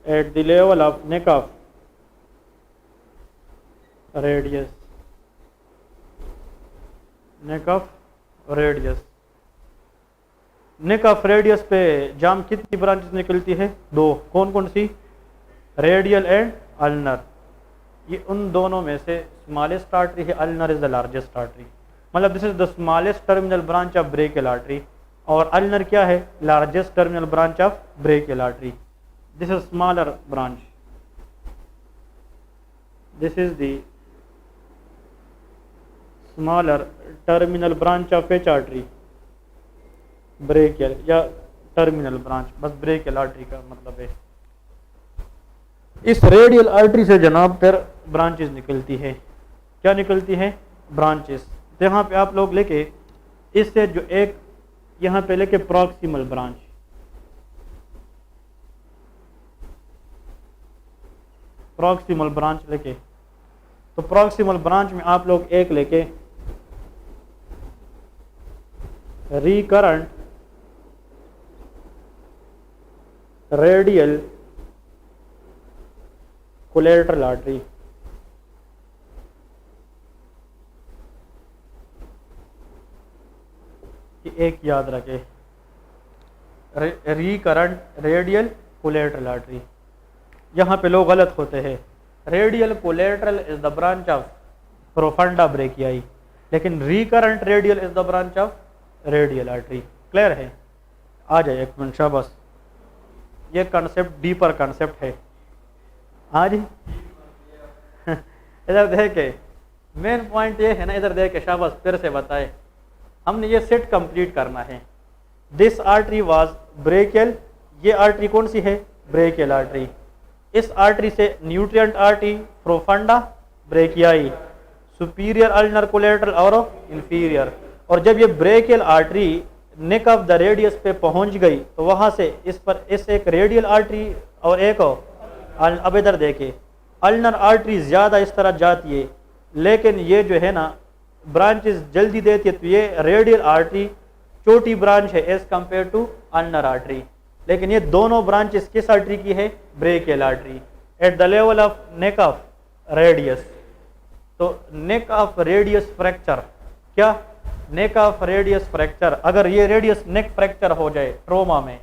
at the level of neck of radius, neck of radius। Neck of radius पे जाम कितनी ब्रांचेस निकलती है? दो। कौन कौन सी? Radial and ulnar. ये उन दोनों में से स्मॉलेस्ट आर्टरी है, ulnar is the largest artery. मतलब this is the smallest terminal branch of brachial artery, और अल्नर क्या है? Largest terminal branch of brachial artery. This is smaller branch. This is the smaller terminal branch of which artery? Brachial या terminal branch, बस brachial artery का मतलब है। इस radial artery से जनाब फिर ब्रांचेस निकलती है। क्या निकलती है? ब्रांचेस। तो यहाँ पे आप लोग लेके इससे जो एक यहाँ पे लेके प्रॉक्सिमल ब्रांच, प्रॉक्सिमल ब्रांच लेके, तो प्रॉक्सिमल ब्रांच में आप लोग एक लेके रिकरेंट रेडियल कोलेटरल आर्टरी। एक याद रखे, रिकरेंट रेडियल कोलेटरल आर्टरी। यहाँ पे लोग गलत होते हैं। Radial collateral is the branch of profunda brachii, लेकिन recurrent radial is the branch of radial artery. Clear है? आ जाए एक मिनट, शाबाश। ये कॉन्सेप्ट डीपर कॉन्सेप्ट है। हाँ जी इधर देखे, मेन पॉइंट ये है ना, इधर देखे, शाबाश, फिर से बताए। हमने ये सेट कंप्लीट करना है। दिस आर्टरी वाज ब्रेकियल, ये आर्टरी कौन सी है? Brachial artery. इस आर्टरी से nutrient artery profunda brachii, superior ulnar collateral और इंफीरियर। और जब ये brachial artery neck of the radius पे पहुंच गई तो वहां से इस पर इस एक रेडियल आर्टरी और एक अब इधर देखे, अल्नर आर्टरी ज्यादा इस तरह जाती है, लेकिन ये जो है ना ब्रांचेस जल्दी देती है, तो ये रेडियल आर्टरी छोटी ब्रांच है as compare to ulnar artery. लेकिन ये दोनों ब्रांचेस किस आर्टरी की है? Brachial artery at the level of neck of radius. तो नेक ऑफ रेडियस फ्रैक्चर, क्या? नेक ऑफ रेडियस फ्रैक्चर, अगर ये रेडियस नेक फ्रैक्चर हो जाए ट्रोमा में,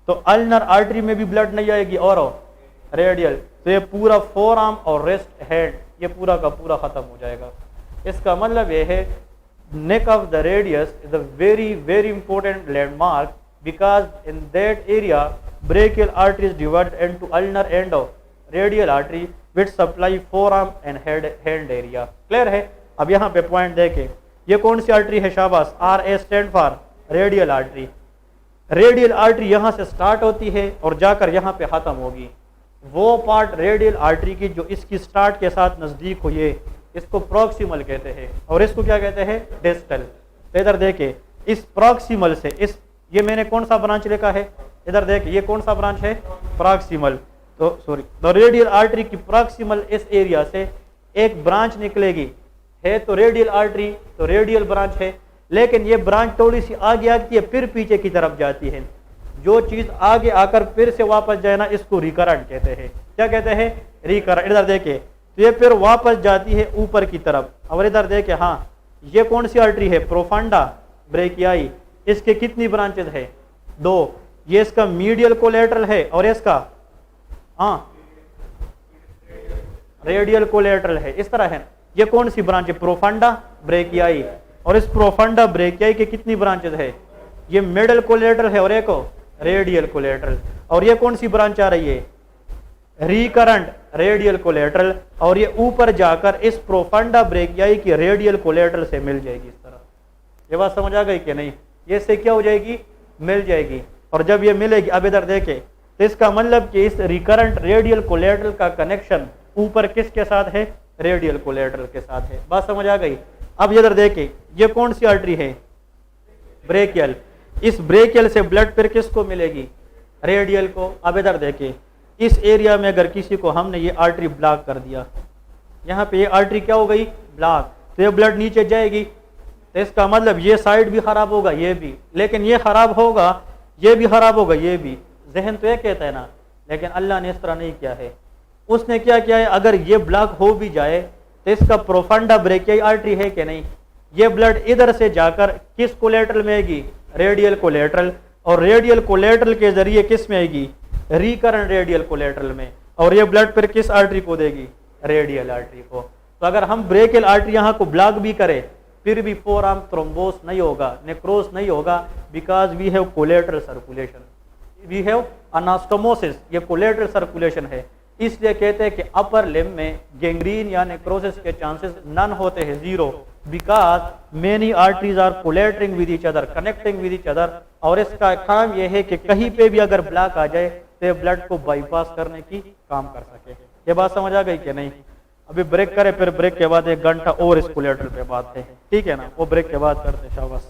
तो अल्नर आर्टरी में भी ब्लड नहीं आएगी और रेडियल, तो ये पूरा फोर आर्म और रेस्ट हेड ये पूरा का पूरा खत्म हो जाएगा। इसका मतलब ये है नेक of the radius is a very very important landmark, because in that area brachial artery is divided into ulnar and radial artery which supply four arm and hand area. Clear है? अब यहाँ पे पॉइंट देखें, ये कौन सी artery है? शाबाश, R A stand for radial artery. Radial artery यहाँ से स्टार्ट होती है और जाकर यहाँ पे खत्म होगी। वो पार्ट रेडियल आर्टरी की जो इसकी स्टार्ट के साथ नजदीक हो, ये इसको प्रॉक्सिमल कहते हैं और इसको क्या कहते हैं? डिस्टल। तो इधर देखे, इस प्रॉक्सिमल से इस, ये मैंने कौन सा ब्रांच लिखा है? इधर देखे, ये कौन सा ब्रांच है? प्रॉक्सिमल। तो सॉरी, तो रेडियल आर्टरी की प्रॉक्सिमल इस एरिया से एक ब्रांच निकलेगी, है तो रेडियल आर्टरी, तो रेडियल ब्रांच है, लेकिन ये ब्रांच थोड़ी सी आगे आती है फिर पीछे की तरफ जाती है। जो चीज आगे आकर फिर से वापस जाए ना, इसको रिकरेंट कहते हैं। क्या कहते हैं? रिकरेंट। इधर देखे, तो ये फिर वापस जाती है ऊपर की तरफ। और इधर देखे, हाँ, ये कौन सी आर्टरी है? Profunda brachii. इसके कितनी ब्रांचेस है? 2। ये इसका मीडियल कोलेटरल है और इसका हाँ रेडियल कोलेटरल है। इस तरह है। ये कौन सी ब्रांच है? Profunda brachii. और इस प्रोफंडा ब्रेकियाई के कितनी ब्रांचेस है? ये मिडल कोलेटरल है और एक रेडियल कोलेटरल। और ये कौन सी ब्रांच आ रही है? Recurrent radial collateral. और ये ऊपर जाकर इस प्रोफंडा ब्रेकियाई की रेडियल कोलेटरल से मिल जाएगी। इस तरह ये बात समझ आ गई कि नहीं? ये से क्या हो जाएगी? मिल जाएगी। और जब ये मिलेगी, अब इधर देखे, तो इसका मतलब कि इस रिकरेंट रेडियल कोलेटरल का कनेक्शन ऊपर किसके साथ है? रेडियल कोलेटरल के साथ है। बात समझ आ गई? अब इधर देखे, ये कौन सी आर्टरी है? ब्रेकियल। इस ब्रेकियल से ब्लड फिर किसको मिलेगी? रेडियल को। अब इधर देखे, इस एरिया में अगर किसी को हमने ये आर्टरी ब्लॉक कर दिया, यहाँ पे ये आर्टरी क्या हो गई? ब्लॉक। तो ये ब्लड नीचे जाएगी, तो इसका मतलब ये साइड भी खराब होगा, ये भी, लेकिन ये खराब होगा, ये भी खराब होगा, ये भी। जहन तो ये कहता है ना, लेकिन अल्लाह ने इस तरह नहीं किया है। उसने क्या किया है? अगर ये ब्लॉक हो भी जाए तो इसका प्रोफंडा ब्रेकियाई आर्टरी है कि नहीं, ये ब्लड इधर से जाकर किस कोलेटरल में आएगी? Radial collateral. और रेडियल कोलेटरल के जरिए किस में आएगी? रिकरेंट रेडियल कोलेटरल में। और ये ब्लड फिर किस आर्टरी को देगी? रेडियल आर्टरी को। तो अगर हम ब्रेकियल आर्टरी यहाँ को ब्लॉक भी करें फिर भी फोर आर्म थ्रोम्बोस नहीं होगा, नेक्रोस नहीं होगा, because we have collateral circulation, we have anastomosis. ये कोलेटरल सर्कुलेशन है। इसलिए कहते हैं कि अपर लिम्ब में गैंग्रीन या नेक्रोसिस के चांसेस नन होते हैं, 0, because many arteries are collateralling with each other, connecting with each other. और इसका काम यह है कि कहीं पे भी अगर ब्लॉक आ जाए तो ब्लड को बाईपास करने की काम कर सके। ये बात समझ आ गई कि नहीं? अभी ब्रेक करें, फिर ब्रेक के बाद 1 घंटा और इस कोलेटरल पे बात है, ठीक है ना? वो ब्रेक के बाद करते हैं। शाबाश।